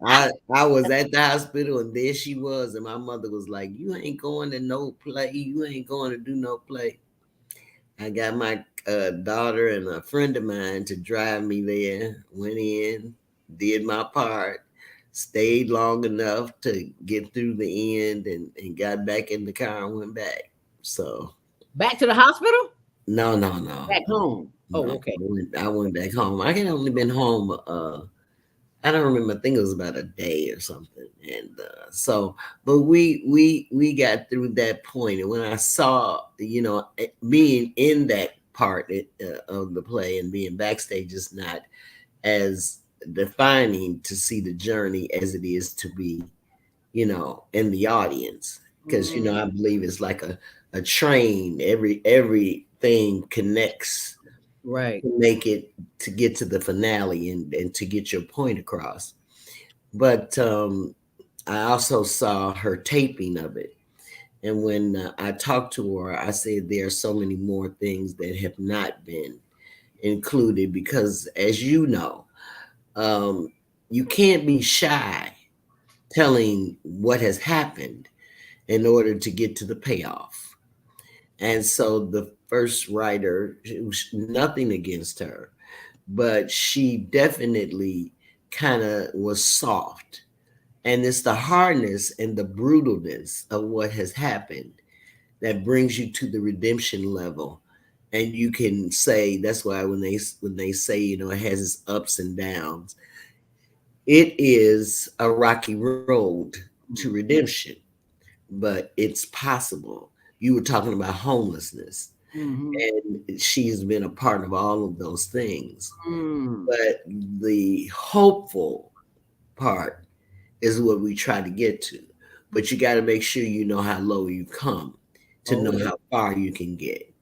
I was at the hospital, and there she was, and my mother was like, "You ain't going to no play. You ain't going to do no play." I got my daughter and a friend of mine to drive me there. Went in, did my part, stayed long enough to get through the end, and got back in the car and went back. So back to the hospital? No. Back home. Oh, No, okay. I went back home. I had only been home. I don't remember. I think it was about a day or something. And but we got through that point. And when I saw, being in that part of the play and being backstage is not as defining to see the journey as it is to be, in the audience. Because, I believe it's like a train. Everything connects, right, to make it, to get to the finale and to get your point across. But I also saw her taping of it. And when I talked to her, I said there are so many more things that have not been included, because, as you know, you can't be shy telling what has happened in order to get to the payoff. And so the first writer, it was nothing against her, but she definitely kind of was soft. And it's the hardness and the brutalness of what has happened that brings you to the redemption level. And you can say, that's why when they say, it has its ups and downs, it is a rocky road to redemption, but it's possible. You were talking about homelessness. And she's been a part of all of those things. But the hopeful part is what we try to get to. but you got to make sure you know how low you've come to know how far you can get.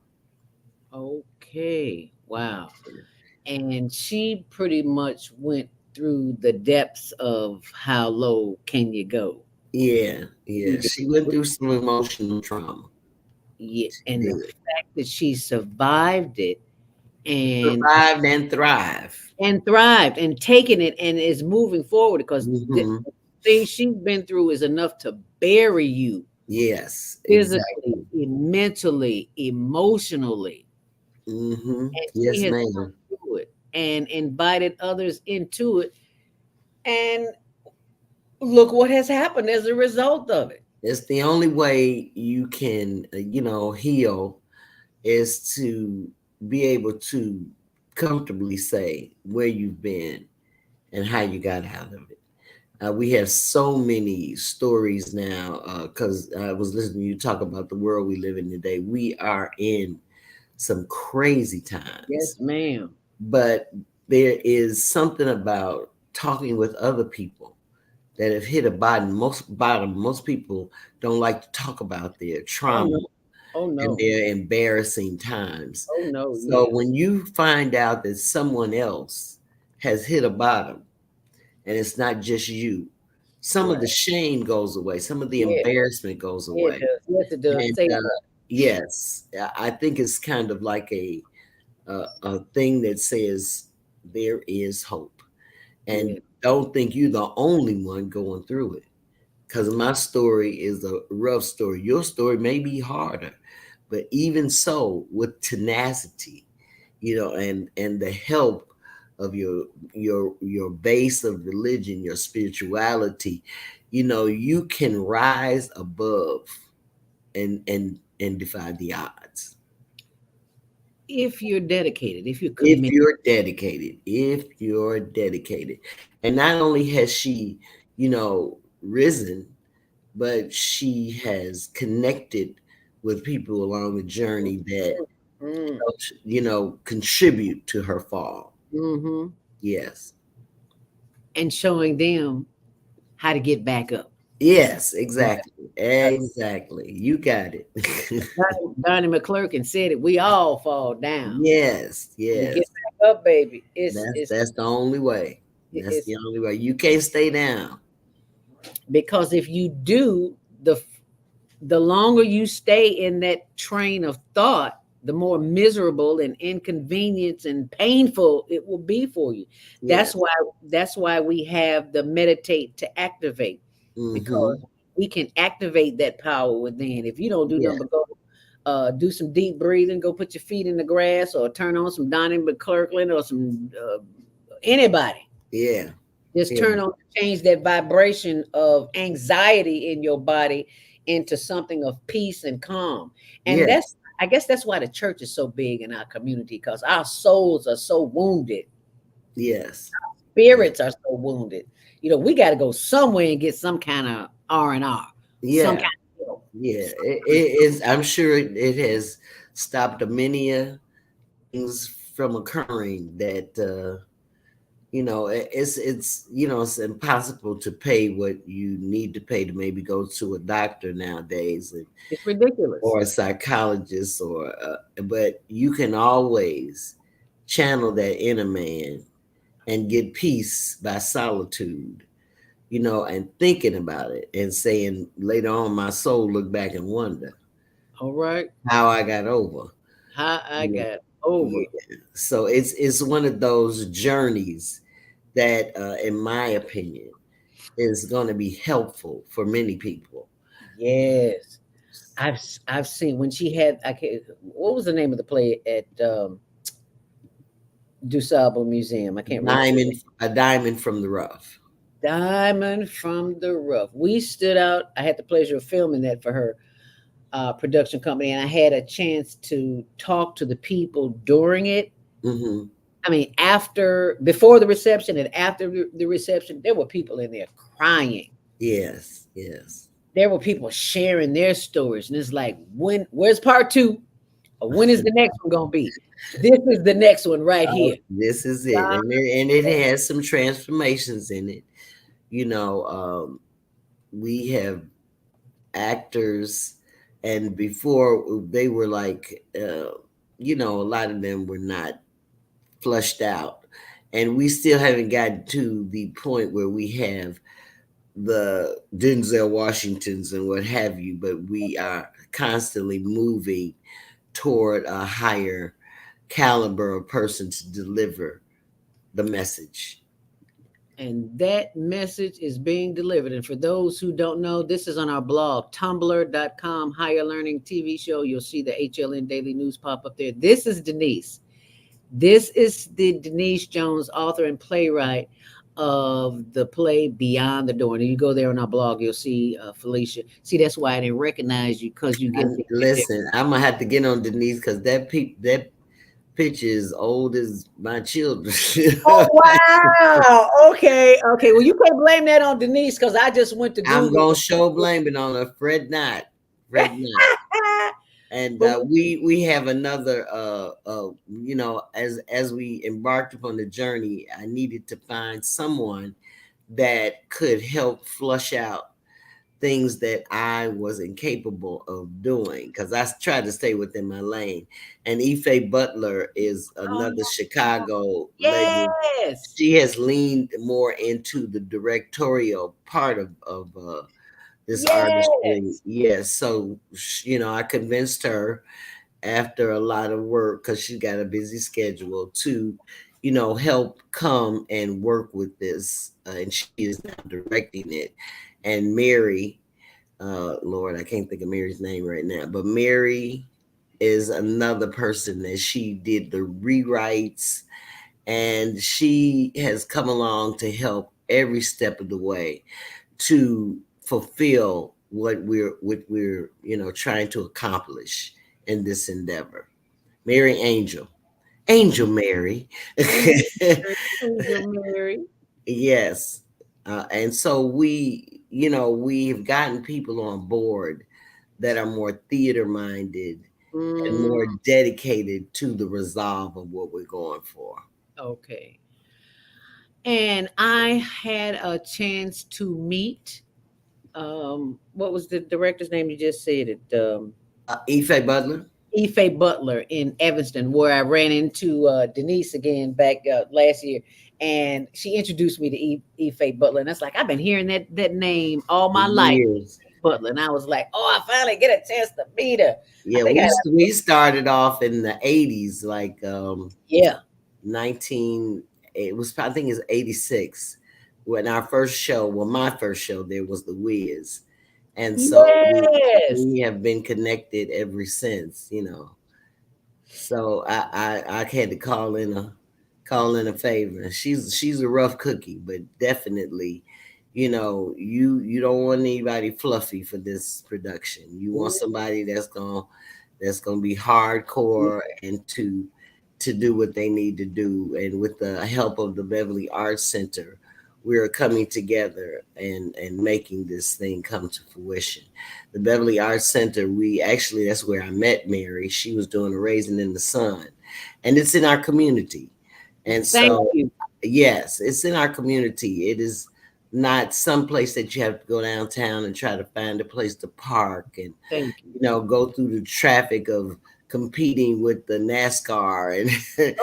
Okay. Wow. And she pretty much went through the depths of how low can you go. Yeah, yeah. She went through some emotional trauma. Yeah, She and the did. fact that she survived it and Survived and thrived. thrived and taken it and is moving forward because the Hmm. things she's been through is enough to bury you Yes, physically, exactly. mentally, emotionally. Hmm. And she Yes, has come ma'am. through it and invited others into it. And look what has happened as a result of it. It's the only way you can, heal is to be able to comfortably say where you've been and how you got out of it. We have so many stories now because I was listening to you talk about the world we live in today. We are in some crazy times, Yes, ma'am. but there is something about talking with other people that have hit a bottom. Most people don't like to talk about their Oh trauma no. Oh and no. their embarrassing times. Oh no. So Yeah. when you find out that someone else has hit a bottom and it's not just you, some of Right. the shame goes away, some of the Yeah. embarrassment goes It away. does. Yes, it does. And Say yes, I think it's kind of like a thing that says there is hope, and yeah. don't think you're the only one going through it. Because my story is a rough story. Your story may be harder, but even so, with tenacity, and the help of your base of religion, your spirituality, you can rise above and defy the odds. If you're dedicated, if you're If committed. you're dedicated, if you're dedicated. And not only has she, risen, but she has connected with people along the journey that Mm, helped, contribute to her fall. mm-hmm. Yes. And showing them how to get back up. Yes, Right. exactly. Exactly. You got it. Donnie McClurkin said it. We all fall down. Yes, We yes. get back up, baby. That's the only way. That's It's the only way. You can't stay down. because if you do, the longer you stay in that train of thought, the more miserable and inconvenience and painful it will be for you. Yes. That's why we have the meditate to activate, because Mm-hmm. we can activate that power within. If you don't do Yeah. nothing but go do some deep breathing, go put your feet in the grass, or turn on some Donnie McClurkin or some anybody. Yeah. Just Yeah. turn on, change that vibration of anxiety in your body into something of peace and calm. And Yes. I guess that's why the church is so big in our community, because our souls are so wounded. Yes. Spirits are so wounded. We got to go somewhere and get some kind of R&R, some Yeah. kind of help. Yeah. It is. I'm sure it has stopped a many things from occurring that it's impossible to pay what you need to pay to maybe go to a doctor nowadays, It's ridiculous. or a psychologist, but you can always channel that inner man and get peace by solitude, and thinking about it and saying later on, my soul look back and wonder All right. how I got over. How I You know, got over. yeah. So it's one of those journeys that, in my opinion, is going to be helpful for many people. Yes. I've seen when she had, what was the name of the play at DuSable Museum? I can't remember. A diamond from the rough. Diamond from the Rough. We stood out. I had the pleasure of filming that for her production company, and I had a chance to talk to the people during it. Mm-hmm. I mean, before the reception and after the reception, there were people in there crying. Yes, yes. There were people sharing their stories, and it's like, where's part 2? Or when is the next one gonna be? This is the next one right here. This is it, and it has some transformations in it. We have actors, and before they were like, a lot of them were not flushed out, and we still haven't gotten to the point where we have the Denzel Washingtons and what have you, but we are constantly moving toward a higher caliber of person to deliver the message. And that message is being delivered. And for those who don't know, this is on our blog, tumblr.com, Higher Learning TV show. You'll see the HLN Daily News pop up there. This is Denise. This is the Denise Jones, author and playwright of the play Beyond the Door. And you go there on our blog, you'll see Felicia. See, that's why I didn't recognize you, because you get Listen, I'm gonna have to get on Denise because that picture is old as my children. Oh wow! Okay. Well, you can't blame that on Denise, because I just went to Google. I'm gonna show blame it on her. Fred not. And we have another as we embarked upon the journey, I needed to find someone that could help flush out things that I was incapable of doing, because I tried to stay within my lane. And Ife Butler is another Chicago lady. Yes. She has leaned more into the directorial part of this artistry. Yes. So, I convinced her after a lot of work, because she got a busy schedule, to, help come and work with this. And she is now directing it. And Mary, Lord, I can't think of Mary's name right now, but Mary is another person that she did the rewrites, and she has come along to help every step of the way to fulfill what we're trying to accomplish in this endeavor. Mary Angel Mary. Angel Mary. Yes. And so we've gotten people on board that are more theater minded and more dedicated to the resolve of what we're going for. Okay. And I had a chance to meet, what was the director's name? You just said it. Ife Butler. Ife Butler in Evanston, where I ran into Denise again back last year, and she introduced me to Ife Butler, and that's like, I've been hearing that name all my life, Butler, and I was like, oh, I finally get a chance to meet her. Yeah, we started off in the 80s, like 19. It was, I think it's 86 when our first show. Well, my first show there was The Wiz. And so we have been connected ever since, So I had to call in a favor. She's a rough cookie, but definitely, you don't want anybody fluffy for this production. You want somebody that's gonna be hardcore and to do what they need to do. And with the help of the Beverly Arts Center, we're coming together and making this thing come to fruition. The Beverly Arts Center, that's where I met Mary. She was doing a Raisin in the Sun, and it's in our community. And so, yes, it's in our community. It is not some place that you have to go downtown and try to find a place to park and, go through the traffic of competing with the NASCAR and, and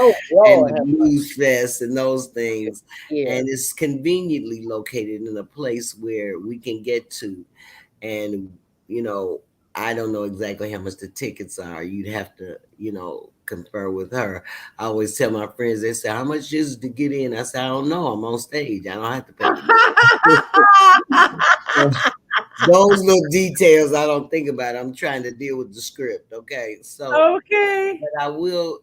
the Blues Fest and those things. And it's conveniently located in a place where we can get to. And, I don't know exactly how much the tickets are. You'd have to, confer with her. I always tell my friends, they say, how much is it to get in? I say, I don't know. I'm on stage. I don't have to pay. Those little details I don't think about. I'm trying to deal with the script. Okay. So, but I will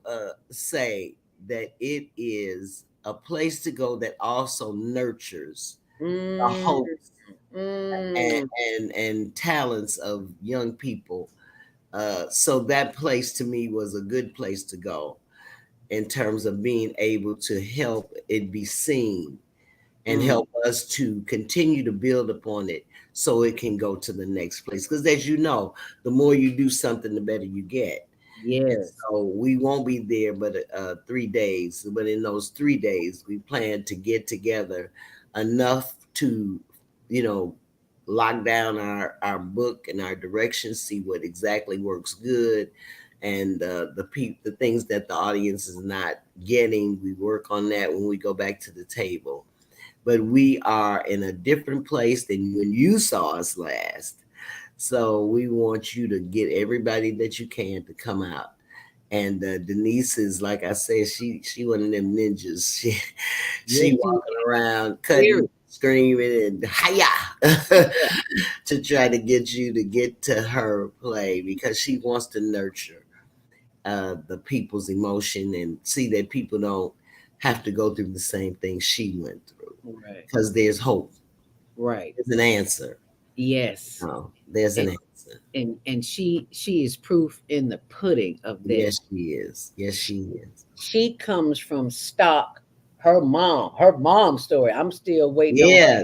say that it is a place to go that also nurtures the hopes and talents of young people. So that place to me was a good place to go in terms of being able to help it be seen and help us to continue to build upon it so it can go to the next place. Because as you know, the more you do something, the better you get. Yes. So we won't be there but 3 days. But in those 3 days, we plan to get together enough to, lock down our book and our directions, see what exactly works good, and the things that the audience is not getting, we work on that when we go back to the table. But we are in a different place than when you saw us last. So we want you to get everybody that you can to come out. And Denise is, like I said, she one of them ninjas. She walking around cutting, screaming, and hiya to try to get you to get to her play, because she wants to nurture the people's emotion and see that people don't have to go through the same thing she went through. Right. Because there's hope. Right. There's an answer. Yes. Oh, there's an answer. And she is proof in the pudding of this. Yes, she is. Yes, she is. She comes from stock. Her mom's story. I'm still waiting. Yeah.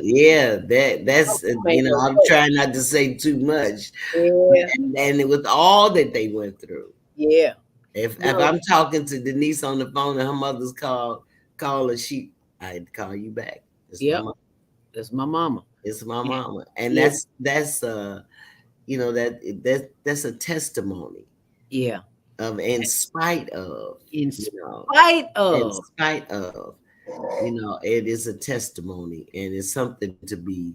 That's I'm trying not to say too much. Yeah. And with all that they went through. Yeah. If I'm talking to Denise on the phone and her mother's call her, I'd call you back. That's my mama. It's my mama. And that's that's a testimony. Yeah. Of in spite of. In spite of. It is a testimony, and it's something to be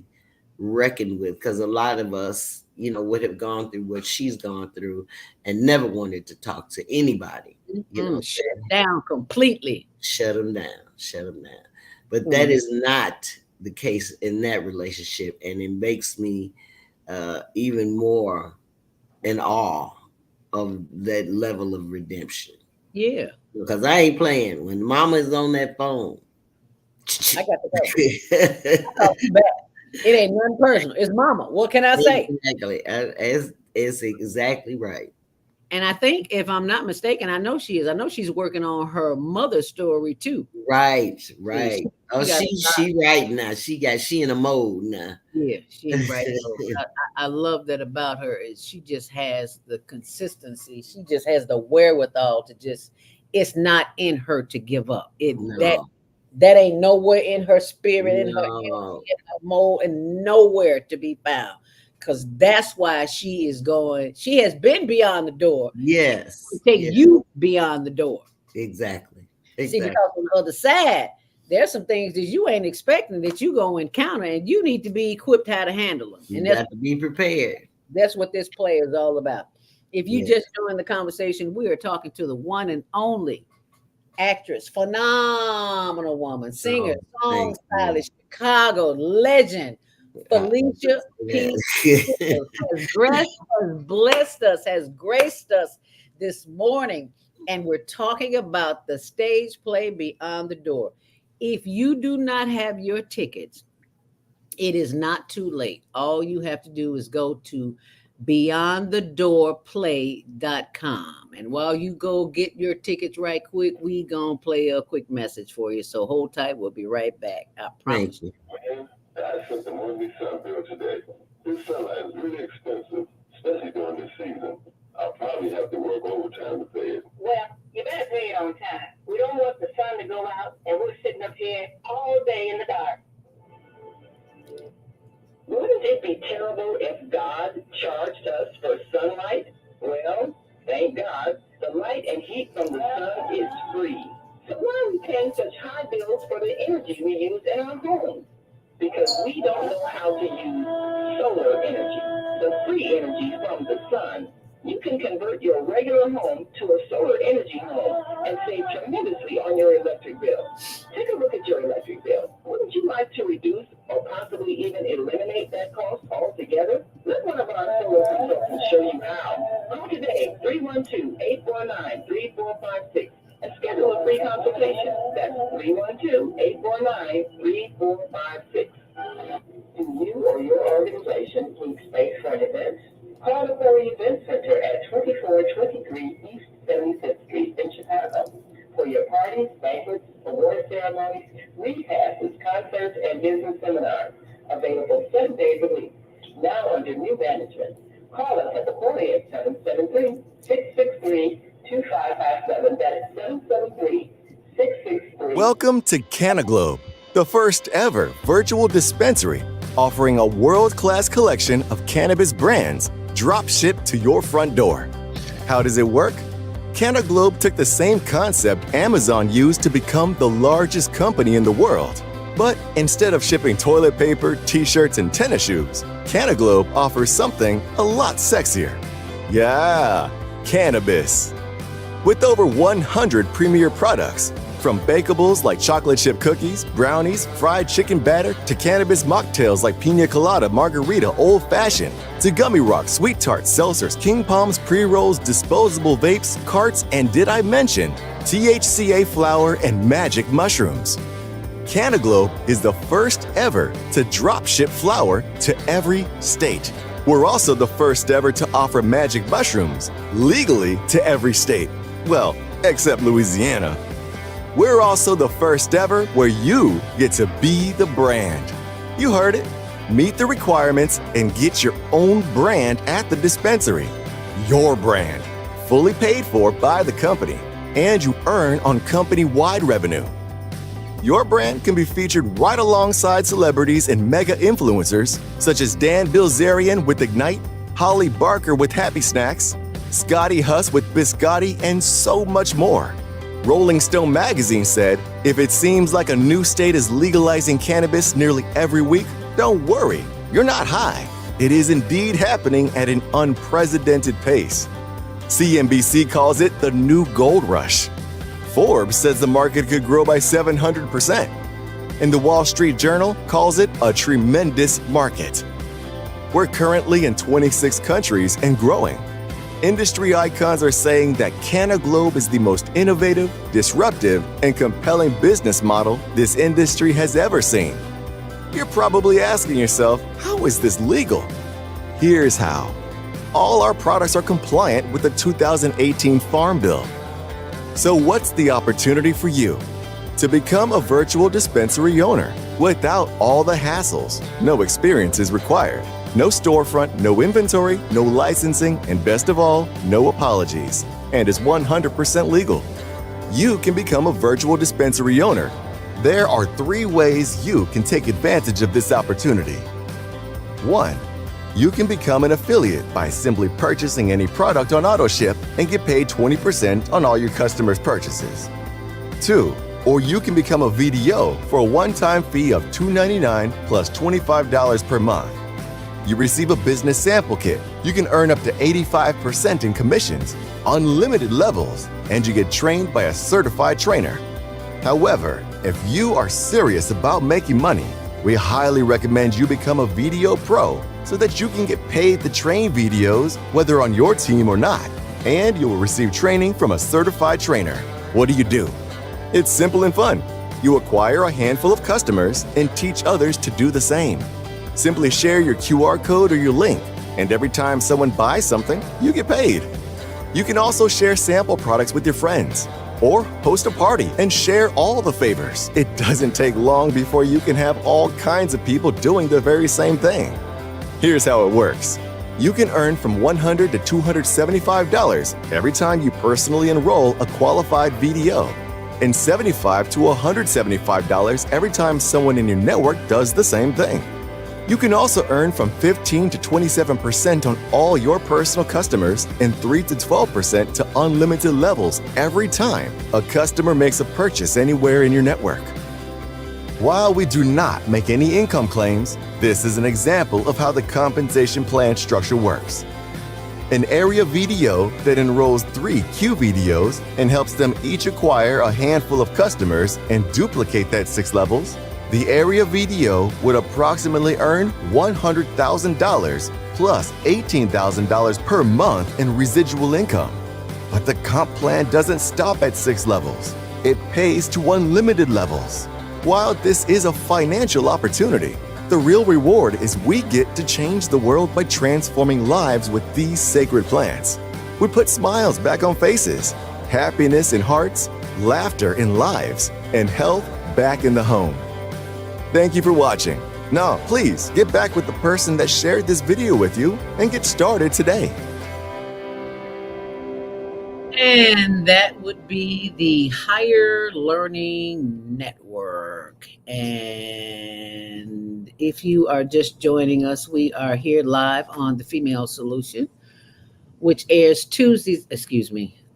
reckoned with, because a lot of us, would have gone through what she's gone through and never wanted to talk to anybody. Shut down completely. Shut them down. But that is not the case in that relationship, and it makes me even more in awe of that level of redemption. Yeah. Because I ain't playing. When mama is on that phone, I got to go. It ain't nothing personal. It's mama. What can I say? Exactly. It's exactly right. And I think, if I'm not mistaken, I know she is. I know she's working on her mother's story too. Right. Oh, she right now. She in a mode now. Yeah, she's right. I love that about her. Is she just has the consistency. She just has the wherewithal to just. It's not in her to give up. That ain't nowhere in her spirit, in her energy, in her mold, and nowhere to be found. Because that's why she is going. She has been beyond the door. Yes. To take you beyond the door. Exactly. See, because on the other side, there's some things that you ain't expecting that you go encounter, and you need to be equipped how to handle them. You have to be prepared. That's what this play is all about. If you just joined the conversation, we are talking to the one and only actress, phenomenal woman, singer, song stylist, Chicago legend, Felicia has blessed us, has graced us this morning. And we're talking about the stage play Beyond the Door. If you do not have your tickets, it is not too late. All you have to do is go to beyondthedoorplay.com. And while you go get your tickets right quick, we gonna play a quick message for you. So hold tight. We'll be right back. I promise. Thank you. I sent the morning sun bill today. This sunlight is really expensive, especially during this season. I'll probably have to work overtime to pay it. Well, you better pay it on time. We don't want the sun to go out and we're sitting up here all day in the dark. Wouldn't it be terrible if God charged us for sunlight? Well, thank God, the light and heat from the sun is free. So why are we paying such high bills for the energy we use in our homes? Because we don't know how to use solar energy, the free energy from the sun. You can convert your regular home to a solar energy home and save tremendously on your electric bill. Take a look at your electric bill. Wouldn't you like to reduce or possibly even eliminate that cost altogether? Let one of our solar consultants show you how. Call today, 312-849-3456, and schedule a free consultation. That's 312-849-3456. Do you or your organization need space for an event? Call the Prairie Event Center at 2423 East 75th Street in Chicago. For your parties, banquets, award ceremonies, repasses, concerts, and business seminars. Available 7 days a week. Now under new management. Call us at the Prairie at 773-663-2557. That is 773-663. Welcome to Canaglobe, the first ever virtual dispensary offering a world-class collection of cannabis brands drop-shipped to your front door. How does it work? Canaglobe took the same concept Amazon used to become the largest company in the world. But instead of shipping toilet paper, t-shirts, and tennis shoes, Canaglobe offers something a lot sexier. Yeah, cannabis. With over 100 premier products, from bakables like chocolate chip cookies, brownies, fried chicken batter, to cannabis mocktails like pina colada, margarita, old fashioned, to gummy rocks, sweet tarts, seltzers, king palms, pre-rolls, disposable vapes, carts, and did I mention THCA flower and magic mushrooms? Canaglobe is the first ever to drop ship flower to every state. We're also the first ever to offer magic mushrooms legally to every state. Well, except Louisiana. We're also the first ever where you get to be the brand. You heard it. Meet the requirements and get your own brand at the dispensary. Your brand, fully paid for by the company, and you earn on company-wide revenue. Your brand can be featured right alongside celebrities and mega influencers such as Dan Bilzerian with Ignite, Holly Barker with Happy Snacks, Scotty Huss with Biscotti, and so much more. Rolling Stone magazine said, if it seems like a new state is legalizing cannabis nearly every week, don't worry, you're not high. It is indeed happening at an unprecedented pace. CNBC calls it the new gold rush. Forbes says the market could grow by 700%. And the Wall Street Journal calls it a tremendous market. We're currently in 26 countries and growing. Industry icons are saying that Canaglobe is the most innovative, disruptive, and compelling business model this industry has ever seen. You're probably asking yourself, how is this legal? Here's how. All our products are compliant with the 2018 Farm Bill. So what's the opportunity for you? To become a virtual dispensary owner without all the hassles. No experience is required. No storefront, no inventory, no licensing, and best of all, no apologies. And is 100% legal. You can become a virtual dispensary owner. There are 3 ways you can take advantage of this opportunity. 1. You can become an affiliate by simply purchasing any product on AutoShip and get paid 20% on all your customers' purchases. 2. Or you can become a VDO for a one-time fee of $2.99 plus $25 per month. You receive a business sample kit. You can earn up to 85% in commissions, unlimited levels, and you get trained by a certified trainer. However, if you are serious about making money, we highly recommend you become a VDO Pro so that you can get paid to train VDOs whether on your team or not, and you will receive training from a certified trainer. What do? It's simple and fun. You acquire a handful of customers and teach others to do the same. Simply share your QR code or your link, and every time someone buys something, you get paid. You can also share sample products with your friends, or host a party and share all the favors. It doesn't take long before you can have all kinds of people doing the very same thing. Here's how it works. You can earn from $100 to $275 every time you personally enroll a qualified VDO, and $75 to $175 every time someone in your network does the same thing. You can also earn from 15 to 27% on all your personal customers and 3 to 12% to unlimited levels every time a customer makes a purchase anywhere in your network. While we do not make any income claims, this is an example of how the compensation plan structure works. An area VDO that enrolls 3 QVDOs and helps them each acquire a handful of customers and duplicate that 6 levels. The area VDO would approximately earn $100,000 plus $18,000 per month in residual income. But the comp plan doesn't stop at 6 levels. It pays to unlimited levels. While this is a financial opportunity, the real reward is we get to change the world by transforming lives with these sacred plants. We put smiles back on faces, happiness in hearts, laughter in lives, and health back in the home. Thank you for watching. Now, please get back with the person that shared this video with you and get started today. And that would be the Higher Learning Network. And if you are just joining us, we are here live on the Female Solution, which airs Tuesdays,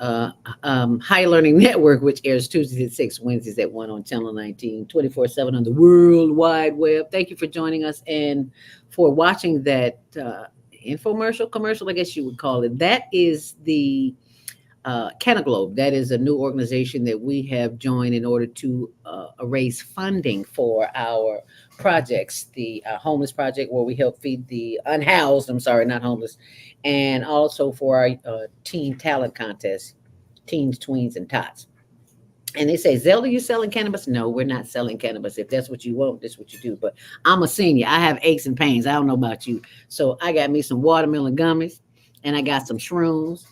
Higher Learning Network, which airs Tuesdays at 6, Wednesdays at 1 on Channel 19, 24/7 on the World Wide Web. Thank you for joining us and for watching that commercial, I guess you would call it. That is the Canaglobe. That is a new organization that we have joined in order to raise funding for our projects. The homeless project, where we help feed the unhoused. I'm sorry, not homeless, and also for our teen talent contest, teens, tweens, and tots. And they say, Zelda, you selling cannabis? No, we're not selling cannabis. If that's what you want, that's what you do. But I'm a senior. I have aches and pains. I don't know about you. So I got me some watermelon gummies, and I got some shrooms,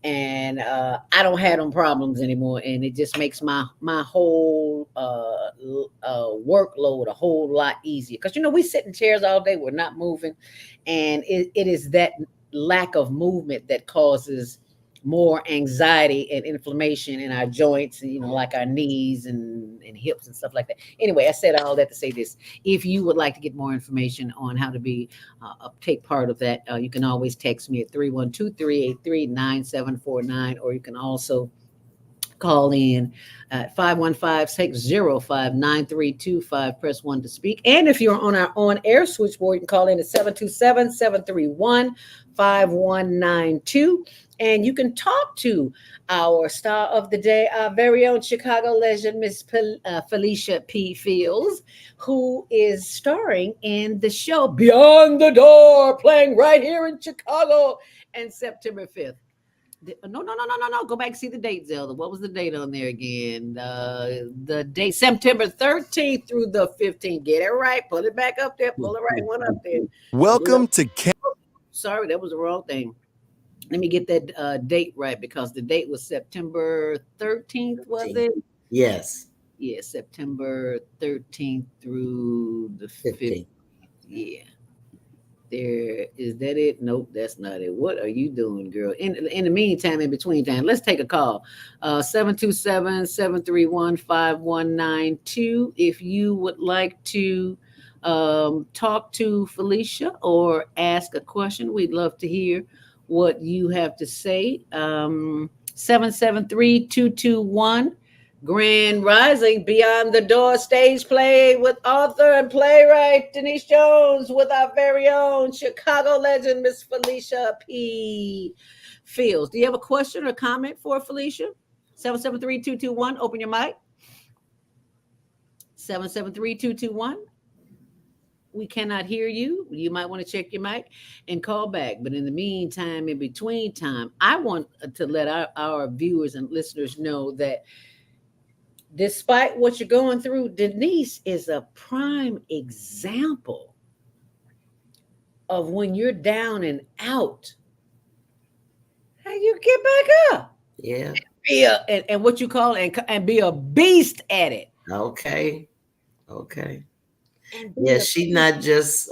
and I don't have them problems anymore. And it just makes my whole workload a whole lot easier. Because, we sit in chairs all day. We're not moving. And it is that lack of movement that causes more anxiety and inflammation in our joints, and like our knees and hips and stuff like that. Anyway, I said all that to say this: if you would like to get more information on how to be take part of that, you can always text me at 312-383-9749, or you can also call in at 515-605-9325. Press 1 to speak. And if you're on our on-air switchboard, you can call in at 727-731-5192. And you can talk to our star of the day, our very own Chicago legend, Miss Felicia P. Fields, who is starring in the show Beyond the Door, playing right here in Chicago, and September 5th. No. Go back and see the date, Zelda. What was the date on there again? The date, September 13th through the 15th. Get it right. Pull it back up there. Pull the right one up there. Welcome to Sorry, that was the wrong thing. Let me get that date right, because the date was September 13th, was it? Yes. Yeah, September 13th through the 15th. Yeah. Is that it? Nope, that's not it. What are you doing, girl? In the meantime, in between time, let's take a call. 727-731-5192. If you would like to talk to Felicia or ask a question, we'd love to hear what you have to say. 773-221. Grand Rising, Beyond the Door stage play with author and playwright Denise Jones, with our very own Chicago legend, Miss Felicia P. Fields. Do you have a question or comment for Felicia? 773-221. Open your mic. 773-221. We cannot hear you. You might want to check your mic and call back. But in the meantime, in between time, I want to let our viewers and listeners know that despite what you're going through, Denise is a prime example of when you're down and out, how you get back up. Yeah. And what you call and be a beast at it. Okay. Yeah, she's not just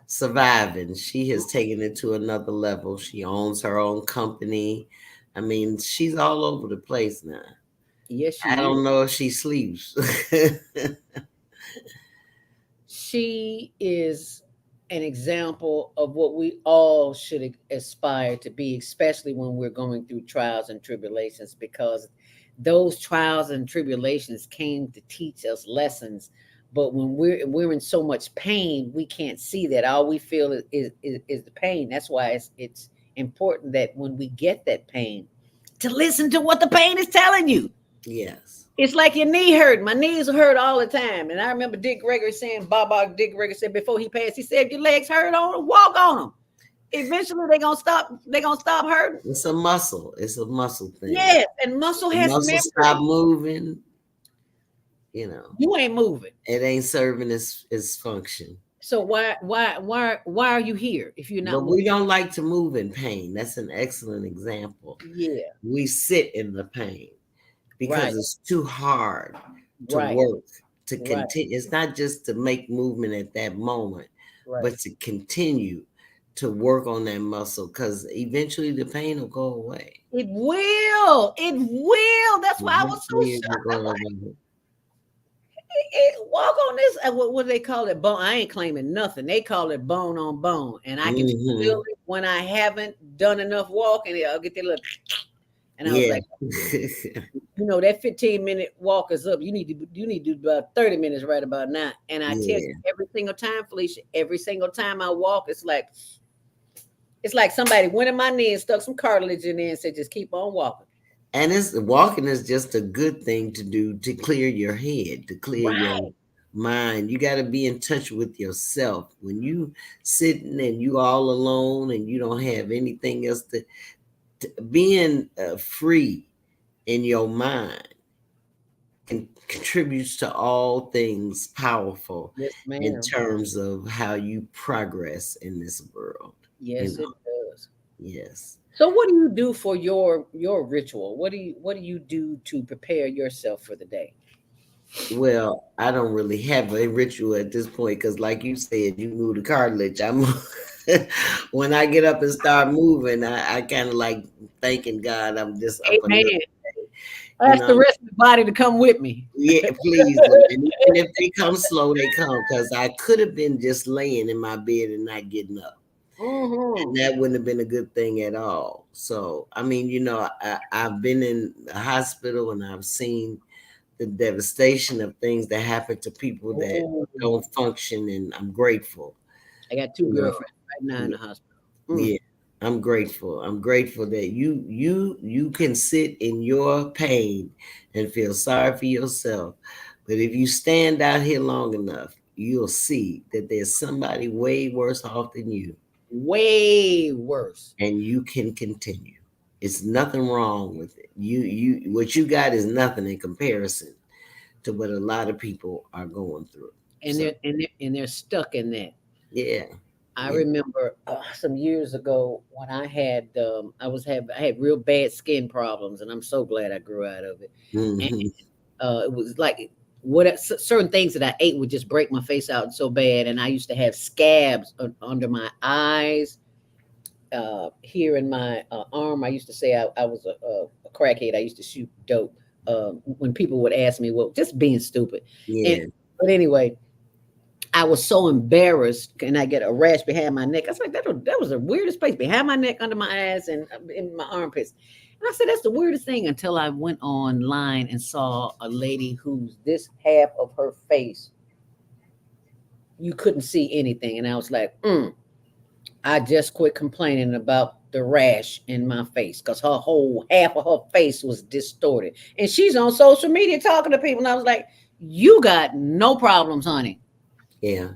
surviving. She has taken it to another level. She owns her own company. I mean, she's all over the place now. Yes, I don't know if she sleeps. She is an example of what we all should aspire to be, especially when we're going through trials and tribulations, because those trials and tribulations came to teach us lessons. But when we're in so much pain, we can't see that. All we feel is the pain. That's why it's important that when we get that pain, to listen to what the pain is telling you. Yes. It's like your knee hurt. My knees hurt all the time. And I remember Dick Gregory saying, Dick Gregory said before he passed, he said, if your legs hurt on them, walk on them. Eventually they're gonna stop hurting. It's a muscle thing. Yes, and muscle has memory. Stop moving. You ain't moving. It ain't serving its function. So why are you here if you're not But moving? we don't like to move in pain. That's an excellent example. Yeah. We sit in the pain because it's too hard to work, to continue. It's not just to make movement at that moment, but to continue to work on that muscle, because eventually the pain will go away. It will. It will. That's why I was so Eventually it will shocked. go I'm like, away. walk on this. What do they call it? Bone. I ain't claiming nothing. They call it bone on bone, and I can feel it when I haven't done enough walking. I'll get that little. And I was like, that 15-minute walk is up. You need to do about 30 minutes right about now. And I tell you, every single time, Felicia, every single time I walk, it's like somebody went in my knee and stuck some cartilage in there and said, just keep on walking. And walking is just a good thing to do to clear your head, to clear your mind. You got to be in touch with yourself. When you sitting and you all alone and you don't have anything else to being free in your mind contributes to all things powerful in terms of how you progress in this world. Yes, it does. Yes. So what do you do for your ritual? What do you do to prepare yourself for the day? Well, I don't really have a ritual at this point because, like you said, you move the cartilage. When I get up and start moving, I kind of like thanking God. I'm just up and up. I ask the rest of the body to come with me. Yeah, please. And if they come slow, they come, because I could have been just laying in my bed and not getting up. And that wouldn't have been a good thing at all. So, I mean, I've been in the hospital and I've seen the devastation of things that happen to people that don't function, and I'm grateful. I got two girlfriends right now in the hospital. Yeah, I'm grateful. I'm grateful that you can sit in your pain and feel sorry for yourself. But if you stand out here long enough, you'll see that there's somebody way worse off than you. Way worse. And you can continue. It's nothing wrong with it. You what you got is nothing in comparison to what a lot of people are going through. And they're stuck in that. Yeah. I remember some years ago when I had I had real bad skin problems, and I'm so glad I grew out of it. And it was like certain things that I ate would just break my face out so bad, and I used to have scabs under my eyes, here in my arm. I used to say I was a crackhead. I used to shoot dope. When people would ask me, well, just being stupid. But anyway, I was so embarrassed, and I get a rash behind my neck. I was like, that was the weirdest place, behind my neck, under my eyes, and in my armpits. And I said, that's the weirdest thing, until I went online and saw a lady whose this half of her face, you couldn't see anything. And I was like, I just quit complaining about the rash in my face, because her whole half of her face was distorted. And she's on social media talking to people. And I was like, you got no problems, honey. Yeah.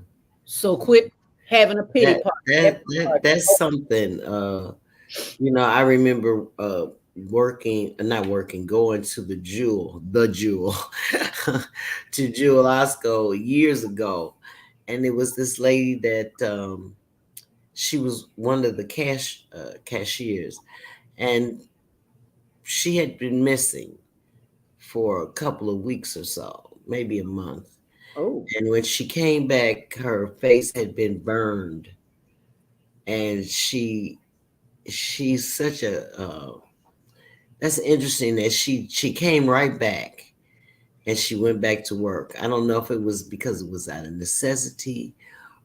So quit having a pity party. That's something. I remember going to the Jewel to Jewel Osco years ago. And it was this lady that she was one of the cashiers, and she had been missing for a couple of weeks or so, maybe a month. And when she came back, her face had been burned, and she's such a that's interesting that she came right back, and she went back to work. I don't know if it was because it was out of necessity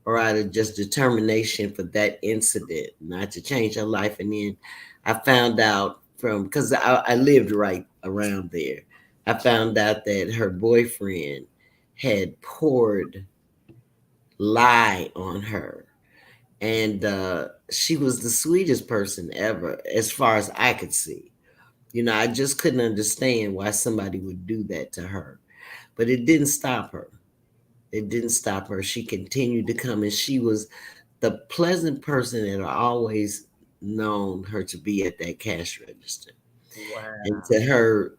or out of just determination for that incident not to change her life. And then I found out because I lived right around there, I found out that her boyfriend had poured lye on her. And she was the sweetest person ever, as far as I could see. I just couldn't understand why somebody would do that to her. But it didn't stop her. She continued to come, and she was the pleasant person that I always known her to be at that cash register. Wow. And to her,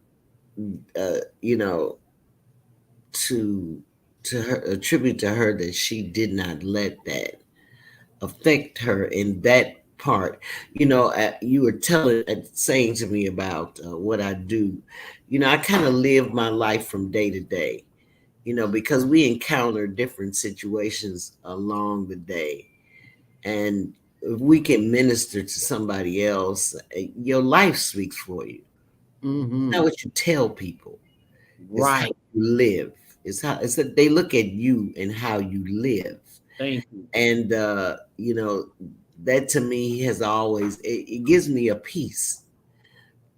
to her, attribute to her that she did not let that affect her in that part. You were saying to me about what I do. I kind of live my life from day to day, because we encounter different situations along the day. And if we can minister to somebody else, your life speaks for you. Mm-hmm. It's not what you tell people. It's how Right. you live. It's that they look at you and how you live. Thank you. And you know, that to me has always it gives me a peace.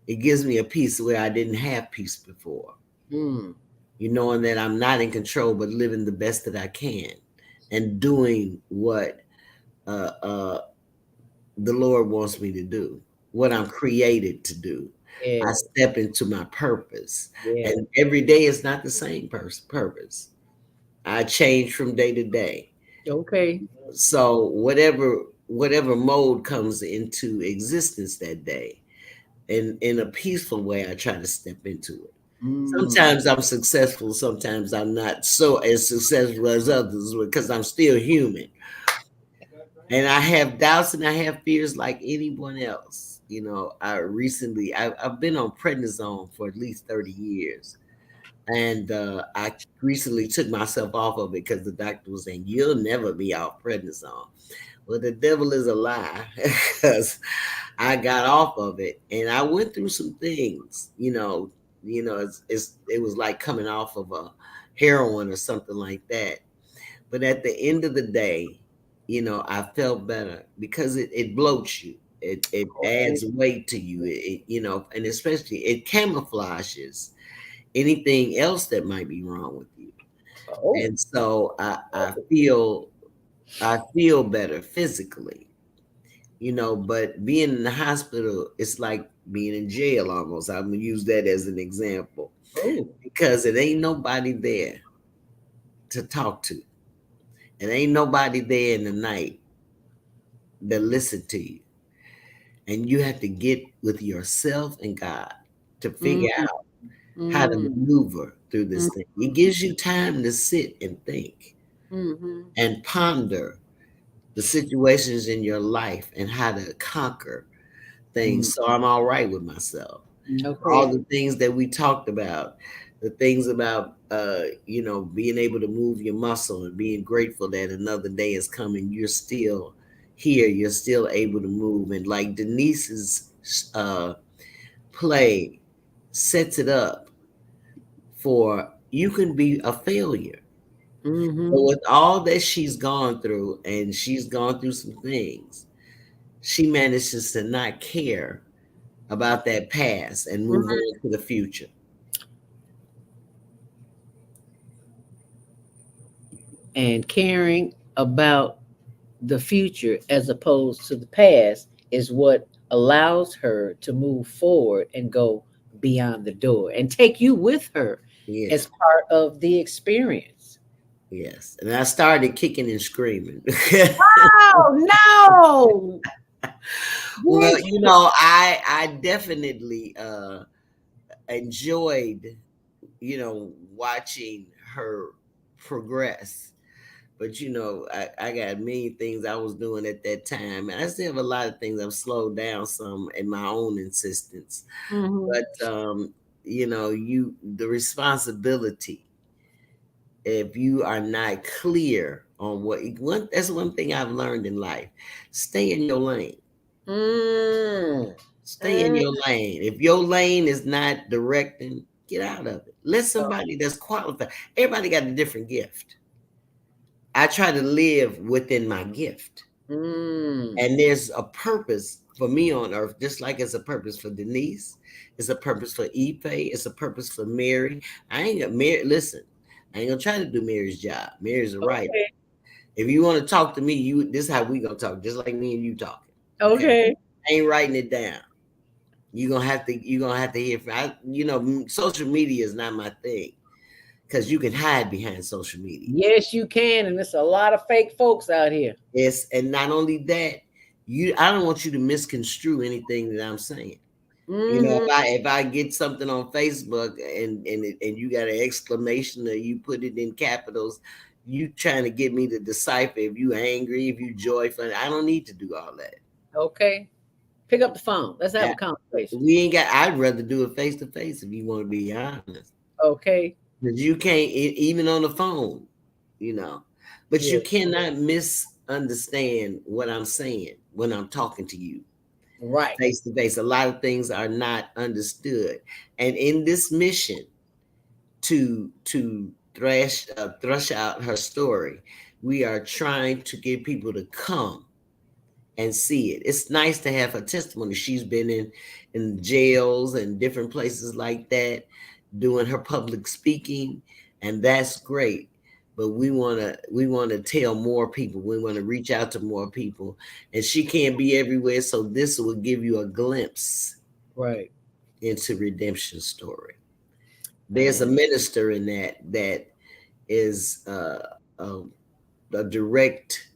It gives me a peace where I didn't have peace before. Mm. You knowing that I'm not in control, but living the best that I can and doing what the Lord wants me to do, what I'm created to do. Yeah. I step into my purpose. Yeah. And every day is not the same purpose. I change from day to day. Okay. So whatever mode comes into existence that day, in a peaceful way, I try to step into it. Sometimes I'm successful, sometimes I'm not so as successful as others because I'm still human. And I have doubts and I have fears like anyone else. You know, I've been on prednisone for at least 30 years. And I recently took myself off of it because the doctor was saying, you'll never be off prednisone. Well, the devil is a lie because I got off of it and I went through some things, it was like coming off of a heroin or something like that. But at the end of the day, I felt better because it bloats you. It adds weight to you. And especially it camouflages anything else that might be wrong with you. Oh. And so I feel better physically, but being in the hospital, it's like being in jail almost. I'm gonna use that as an example. Oh. Because it ain't nobody there to talk to. It ain't nobody there in the night that listen to you. And you have to get with yourself and God to figure out how to maneuver through this thing. It gives you time to sit and think and ponder the situations in your life and how to conquer things. So I'm all right with myself. Okay. All the things that we talked about, the things about being able to move your muscle and being grateful that another day is coming. You're still here. You're still able to move. And like Denise's play sets it up for you can be a failure. But with all that she's gone through, and she's gone through some things, she manages to not care about that past and move on to the future. And caring about the future as opposed to the past is what allows her to move forward and go beyond the door and take you with her as part of the experience. Yes. And I started kicking and screaming. Oh, no. Well, I definitely enjoyed, watching her progress. But, I got a million things I was doing at that time. And I still have a lot of things I've slowed down some at my own insistence. But, the responsibility, if you are not clear on that's one thing I've learned in life. Stay in your lane. Stay in your lane. If your lane is not directing, get out of it. Let somebody that's qualified. Everybody got a different gift. I try to live within my gift. And there's a purpose for me on earth, just like it's a purpose for Denise. It's a purpose for Ife. It's a purpose for Mary. I ain't gonna try to do Mary's job. Mary's a writer. If you want to talk to me, this is how we gonna talk, just like me and you talking. Okay. I ain't writing it down. You're gonna have to hear from social media is not my thing. Because you can hide behind social media. Yes, you can. And there's a lot of fake folks out here. Yes, and not only that, I don't want you to misconstrue anything that I'm saying. If I get something on Facebook and you got an exclamation or you put it in capitals, you trying to get me to decipher if you angry, if you joyful. I don't need to do all that. Okay. Pick up the phone. Let's have a conversation. I'd rather do it face to face if you want to be honest. Okay. Because you can't, even on the phone, but you cannot understand what I'm saying when I'm talking to you Right. face to face. A lot of things are not understood. And in this mission to thrush out her story, we are trying to get people to come and see it. It's nice to have her testimony. She's been in jails and different places like that, doing her public speaking, and that's great. But we want to tell more people. We want to reach out to more people, and she can't be everywhere. So this will give you a glimpse, right, into redemption story. There's a minister in that is a direct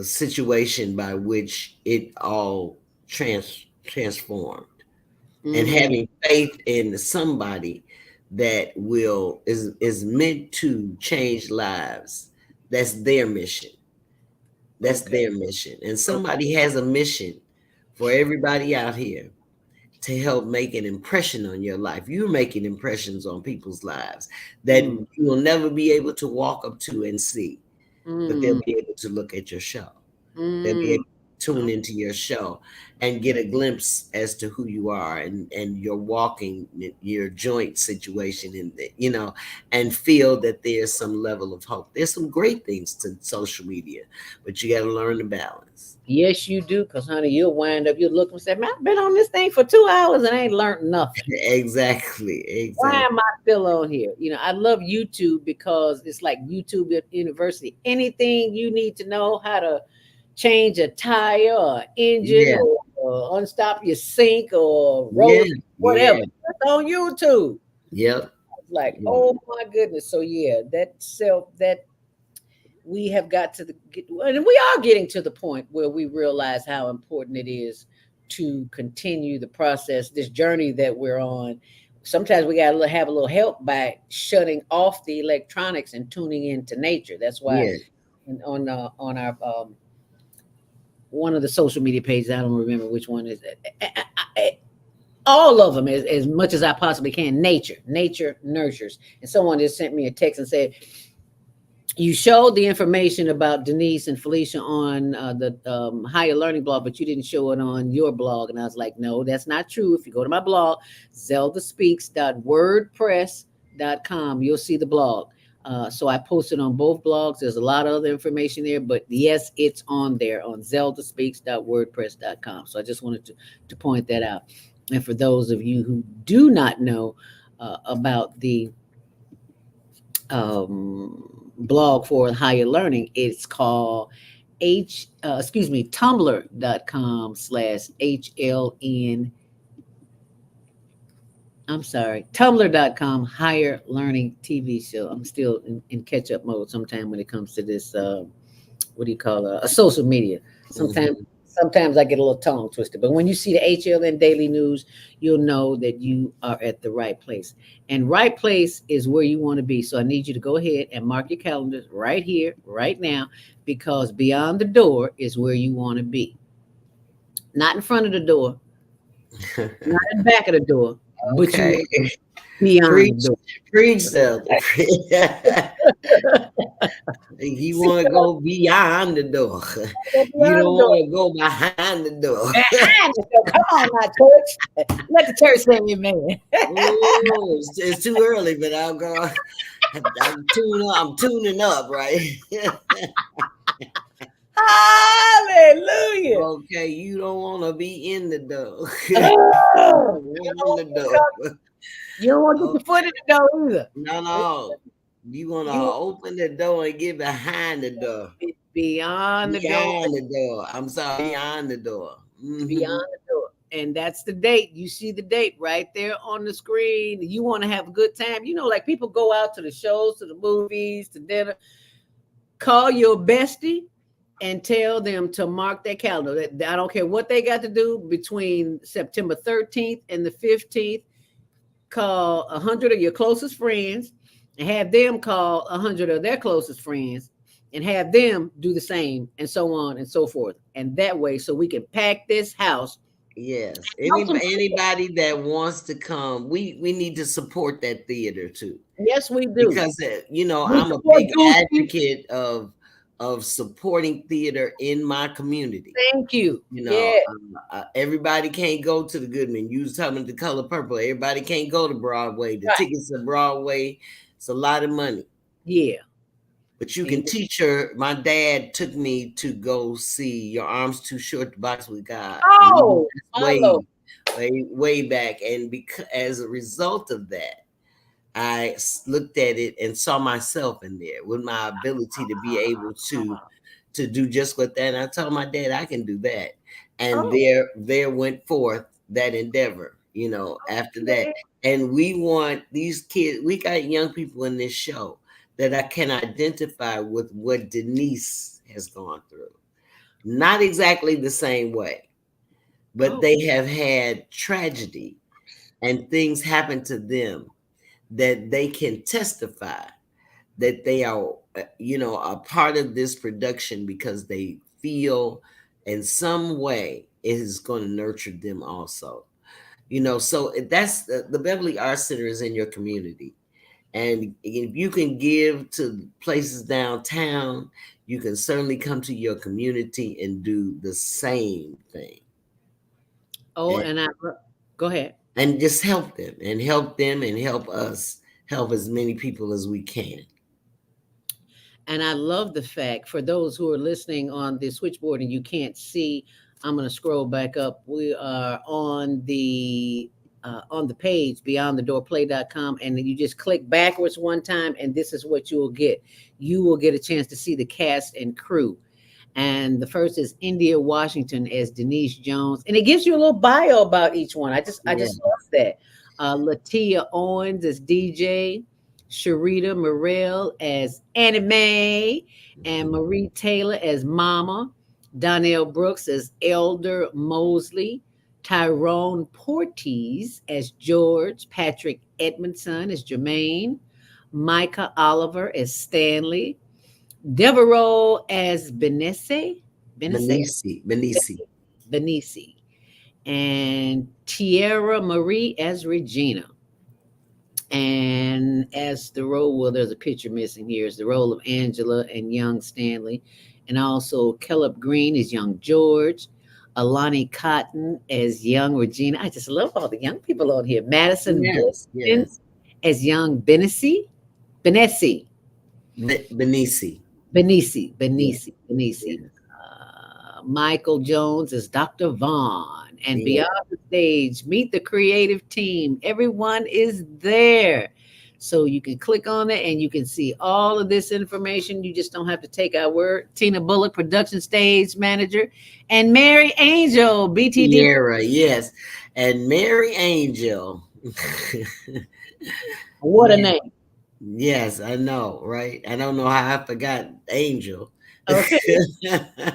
situation by which it all transformed. And having faith in somebody that is meant to change lives. That's their mission. That's their mission. And somebody has a mission for everybody out here to help make an impression on your life. You're making impressions on people's lives that you will never be able to walk up to and see, but they'll be able to look at your show. They'll be able to tune into your show and get a glimpse as to who you are and your walking, your joint situation, and feel that there's some level of hope. There's some great things to social media, but you got to learn to balance. Yes, you do, because honey, you'll wind up, you'll look and say, man, I've been on this thing for 2 hours and I ain't learned nothing. Exactly. Why am I still on here? I love YouTube because it's like YouTube at University. Anything you need to know how to change a tire or engine or unstop your sink or roll whatever. That's on YouTube. Yep. Like, oh my goodness. So that we have got to and we are getting to the point where we realize how important it is to continue the process, this journey that we're on. Sometimes we got to have a little help by shutting off the electronics and tuning into nature. That's why on our one of the social media pages, I don't remember which one is it. All of them, as much as I possibly can. Nature nurtures. And someone just sent me a text and said, you showed the information about Denise and Felicia on the Higher Learning blog, but you didn't show it on your blog. And I was like, no, that's not true. If you go to my blog, zeldaspeaks.wordpress.com, you'll see the blog. So I posted on both blogs. There's a lot of other information there, but yes, it's on there on zeldaspeaks.wordpress.com. So I just wanted to point that out. And for those of you who do not know about the blog for Higher Learning, it's called tumblr.com/HLN. I'm sorry, tumblr.com Higher Learning TV show. I'm still in catch-up mode sometime when it comes to this, a social media. Sometimes I get a little tongue twisted, but when you see the HLN Daily News, you'll know that you are at the right place. And right place is where you want to be. So I need you to go ahead and mark your calendars right here, right now, because beyond the door is where you want to be. Not in front of the door, not in the back of the door, but you beyond the door. Preach something. You want to go beyond the door. You don't want to go behind the door. Behind the door. Come on, my church. Let the church say amen. Ooh, it's too early, but I'm tuning up, right? Hallelujah. Okay, you don't want to be in the door. You don't want to get your foot in the door either. No. You want to open the door and get behind the door. Beyond the door. I'm sorry, beyond the door. Beyond the door. And that's the date. You see the date right there on the screen. You want to have a good time. Like people go out to the shows, to the movies, to dinner. Call your bestie and tell them to mark their calendar. I don't care what they got to do between September 13th and the 15th. Call 100 of your closest friends and have them call 100 of their closest friends and have them do the same, and so on and so forth. And that way, so we can pack this house. Yes. Anybody that wants to come, we need to support that theater too. Yes, we do. Because I'm a big advocate of of supporting theater in my community. Thank you. You know, Yeah. Everybody can't go to the Goodman. You was talking The Color Purple. Everybody can't go to Broadway. The Right. tickets to Broadway, it's a lot of money. Yeah. But you can teach her. My dad took me to go see Your Arms Too Short to Box with God. Oh, way back. And because as a result of that, I looked at it and saw myself in there with my ability to be able to do just what that. And I told my dad I can do that. And there went forth that endeavor, you know, after that. And we want these kids, we got young people in this show that I can identify with what Denise has gone through. Not exactly the same way, but they have had tragedy and things happen to them that they can testify that they are, you know, a part of this production because they feel in some way it is going to nurture them also. You know, so that's the Beverly Arts Center is in your community. And if you can give to places downtown, you can certainly come to your community and do the same thing. Oh, go ahead. And just help them and help us help as many people as we can. And I love the fact, for those who are listening on the switchboard and you can't see, I'm going to scroll back up. We are on the page beyondthedoorplay.com, and then you just click backwards one time, and this is what you will get. You will get a chance to see the cast and crew. And the first is India Washington as Denise Jones, and it gives you a little bio about each one. I just love that. Latia Owens as DJ, Sharita Morrell as Annie Mae, and Marie Taylor as Mama, Donnell Brooks as Elder Mosley, Tyrone Porteez as George, Patrick Edmondson as Jermaine, Micah Oliver as Stanley, Devereaux as Benici, and Tierra Marie as Regina. And as the role, well, there's a picture missing here, is the role of Angela and young Stanley. And also Caleb Green as young George, Alani Cotton as young Regina. I just love all the young people on here. Madison as young Benici. Michael Jones as Dr. Vaughn. And beyond the stage, meet the creative team. Everyone is there. So you can click on it and you can see all of this information. You just don't have to take our word. Tina Bullock, production stage manager, and Mary Angel, BTD. Sierra, yes. And Mary Angel. What a name. Yes, I know, right? I don't know how I forgot Angel. Okay.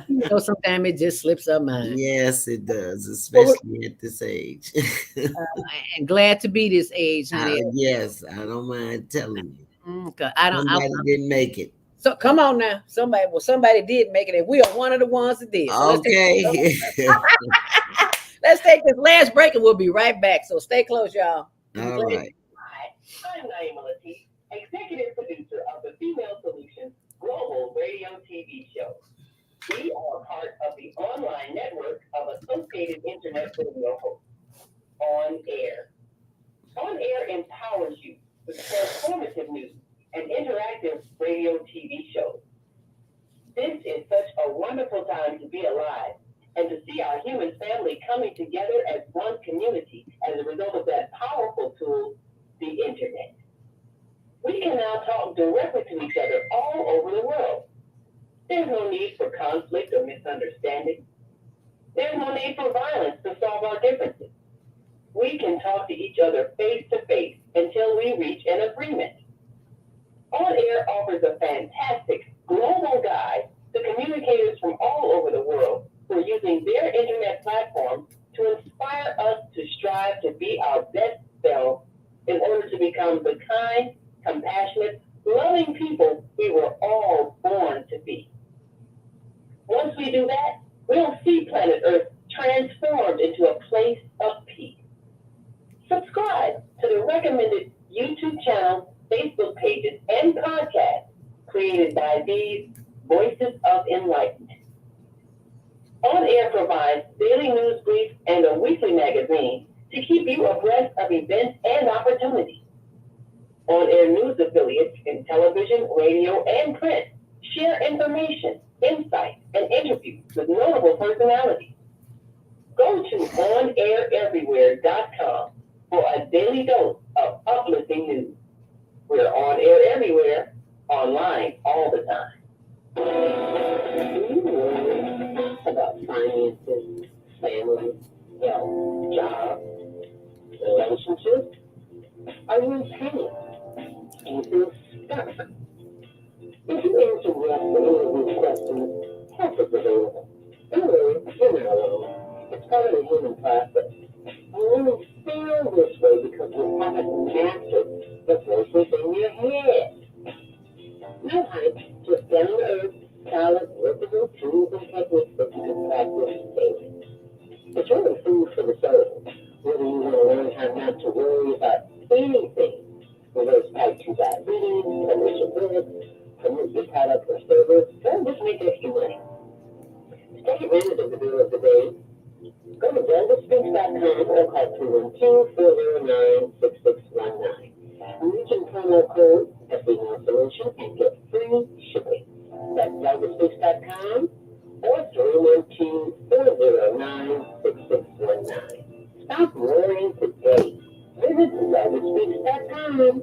You know, sometimes it just slips our mind. Yes, it does, especially at this age. And glad to be this age, honey. Yes, I don't mind telling you. Somebody didn't make it. So come on now. Somebody did make it, and we are one of the ones that did. So okay. Let's take this last break, and we'll be right back. So stay close, y'all. All right. Hi, I'm Naima Latif, executive producer of the Female Solutions Global Radio TV show. We are part of the online network of Associated Internet Radio Hosts. On Air. On Air empowers you with transformative news and interactive radio TV shows. This is such a wonderful time to be alive and to see our human family coming together as one community as a result of that powerful tool, the internet. We can now talk directly to each other all over the world. There's no need for conflict or misunderstanding. There's no need for violence to solve our differences. We can talk to each other face to face until we reach an agreement. On Air offers a fantastic global guide to communicators from all over the world who are using their internet platform to inspire us to strive to be our best selves in order to become the kind, compassionate, loving people we were all born to be. Once we do that, we'll see planet Earth transformed into a place of peace. Subscribe to the recommended YouTube channels, Facebook pages, and podcasts created by these Voices of Enlightenment. On Air provides daily news briefs and a weekly magazine to keep you abreast of events and opportunities. On Air news affiliates in television, radio, and print share information, insight, and interviews with notable personalities. Go to onaireverywhere.com for a daily dose of uplifting news. We're on air everywhere, online all the time. Do you worry about finances, family, health, jobs, relationships? Are you in pain? Do you feel stuck? If you answer yes to any of these questions, help is available. Don't worry, you're not alone. It's part of the human process. You only feel this way because you haven't mastered the voices in your head. No hype, just down to earth, solid, workable tools and techniques that you can practice daily. It's really food for the soul. Whether you want to learn how not to worry about anything, reverse type 2 diabetes, commercial goods, promote your product or service, or just make extra money. Stay advantage of the deal of the day. Go to zeldaspeaks.com or call 212-409-6619. Mention promo code FBNL Solution and get free shipping. That's zeldaspeaks.com or 312-409-6619. Stop worrying today. Visit zeldaspeaks.com.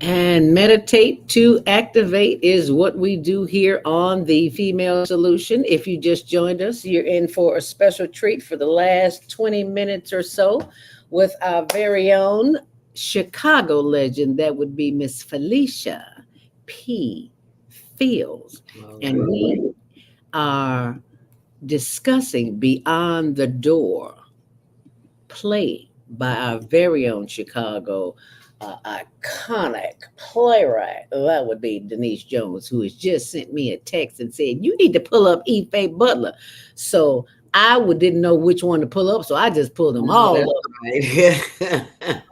And meditate to activate is what we do here on the Female Solution. If you just joined us, you're in for a special treat for the last 20 minutes or so with our very own Chicago legend. That would be Miss Felicia P. Fields. And we are discussing Beyond the Door, play by our very own Chicago iconic playwright. That would be Denise Jones, who has just sent me a text and said, you need to pull up Ife Butler. So I didn't know which one to pull up, so I just pulled them all up. Right.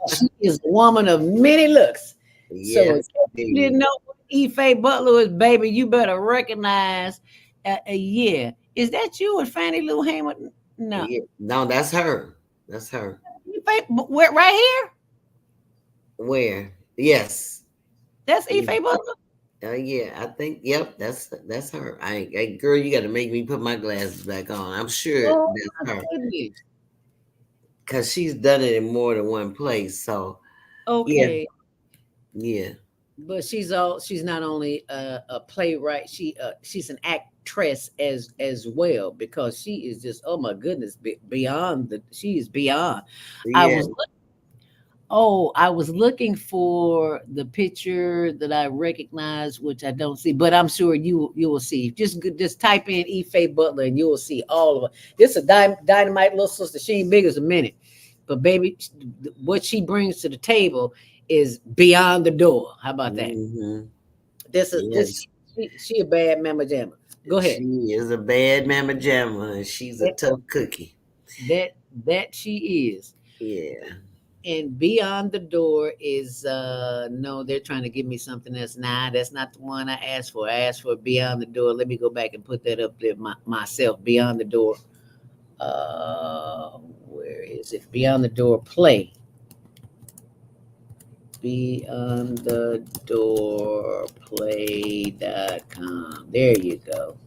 She is a woman of many looks. Yes, so if you didn't know what Ife Butler was, baby, you better recognize yeah. Is that you and Fannie Lou Hammond? No. Yeah. No, that's her. That's her. Where, right here? Where? Yes. That's Ife Butler? Yeah, I think, yep, that's her. Girl, you got to make me put my glasses back on. I'm sure that's her. Because she's done it in more than one place. So, okay. Yeah. But she's not only a playwright, she's an actress as well, because she is just, oh my goodness, she is beyond. Yeah. I was looking for the picture that I recognize, which I don't see, but I'm sure you will see. Just type in Ife Butler and you will see all of it. This is a dynamite little sister. She ain't big as a minute, but baby, what she brings to the table is beyond the door. How about that? Mm-hmm. She a bad mama jamma. Go ahead. She is a bad mama jamma. She's a tough cookie. That she is. Yeah. And Beyond the Door is no, they're trying to give me something that's not the one I asked for. I asked for Beyond the Door. Let me go back and put that up there myself. Beyond the Door. Where is it? Beyond the Door play. Beyond the Door play.com. There you go.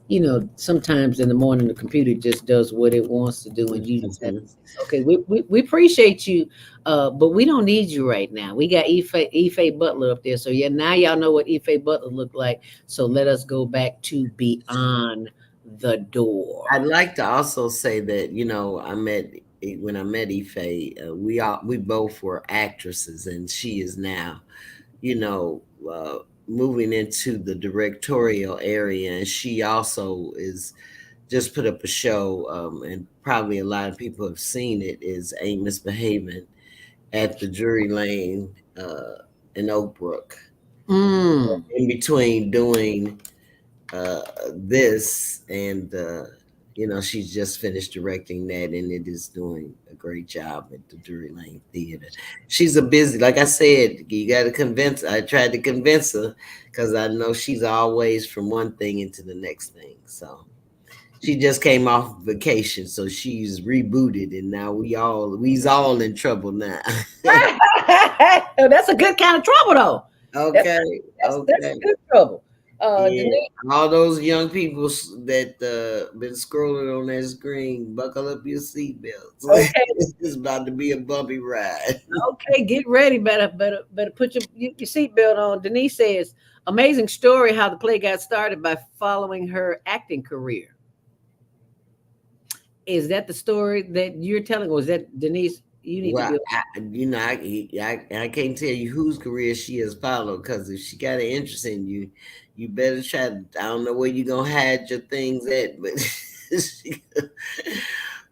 you know, sometimes in the morning the computer just does what it wants to do, and you just have to say, okay, we appreciate you, but we don't need you right now. We got Ife Butler up there, so yeah, now y'all know what Ife Butler looked like. So let us go back to Beyond the Door. I'd like to also say that, you know, when I met Ife, we both were actresses, and she is now, you know, moving into the directorial area, and she also is just put up a show, and probably a lot of people have seen it, is Ain't Misbehaving at the Drury Lane in Oak Brook. In between doing this and you know, she's just finished directing that, and it is doing a great job at the Drury Lane Theater. She's a busy, like I said, you got to convince. I tried to convince her because I know she's always from one thing into the next thing. So she just came off vacation, so she's rebooted, and now we's all in trouble now. That's a good kind of trouble, though. Okay, that's good trouble. Yeah, all those young people that been scrolling on that screen, buckle up your seatbelts. Okay. It's about to be a bumpy ride. Okay, get ready. Better put your seatbelt on. Denise says, amazing story how the play got started by following her acting career. Is that the story that you're telling, or is that Denise? You need to be. I can't tell you whose career she has followed, because if she got an interest in you, you better try to, I don't know where you're going to hide your things at, but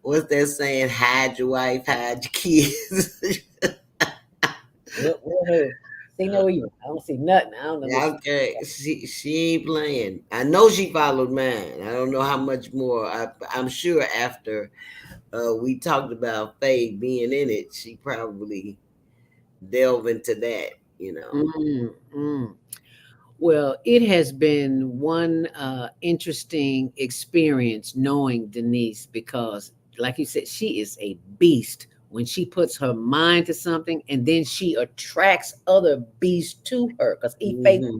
what's that saying? Hide your wife, hide your kids. See no evil. I don't see nothing. I don't know. Okay, she ain't playing. I know she followed mine. I don't know how much more. I'm sure after we talked about Faye being in it, she probably delve into that, you know. Well, it has been one interesting experience knowing Denise, because, like you said, she is a beast when she puts her mind to something, and then she attracts other beasts to her, because Ife is a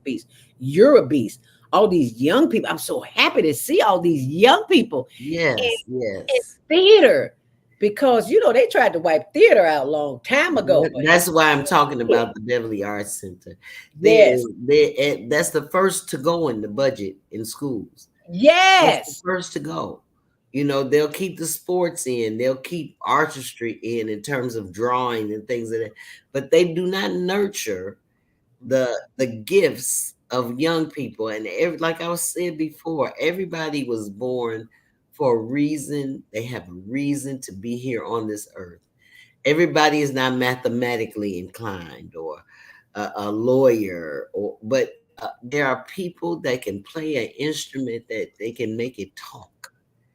beast. You're a beast. All these young people, I'm so happy to see all these young people in theater, because, you know, they tried to wipe theater out a long time ago. That's why I'm talking about the Beverly Arts Center. Yes. That's the first to go in the budget in schools. Yes. That's the first to go. You know, they'll keep the sports in, they'll keep artistry in terms of drawing and things like that, but they do not nurture the gifts of young people. And like I was said before, everybody was born for a reason. They have a reason to be here on this earth. Everybody is not mathematically inclined or a lawyer, but there are people that can play an instrument that they can make it talk.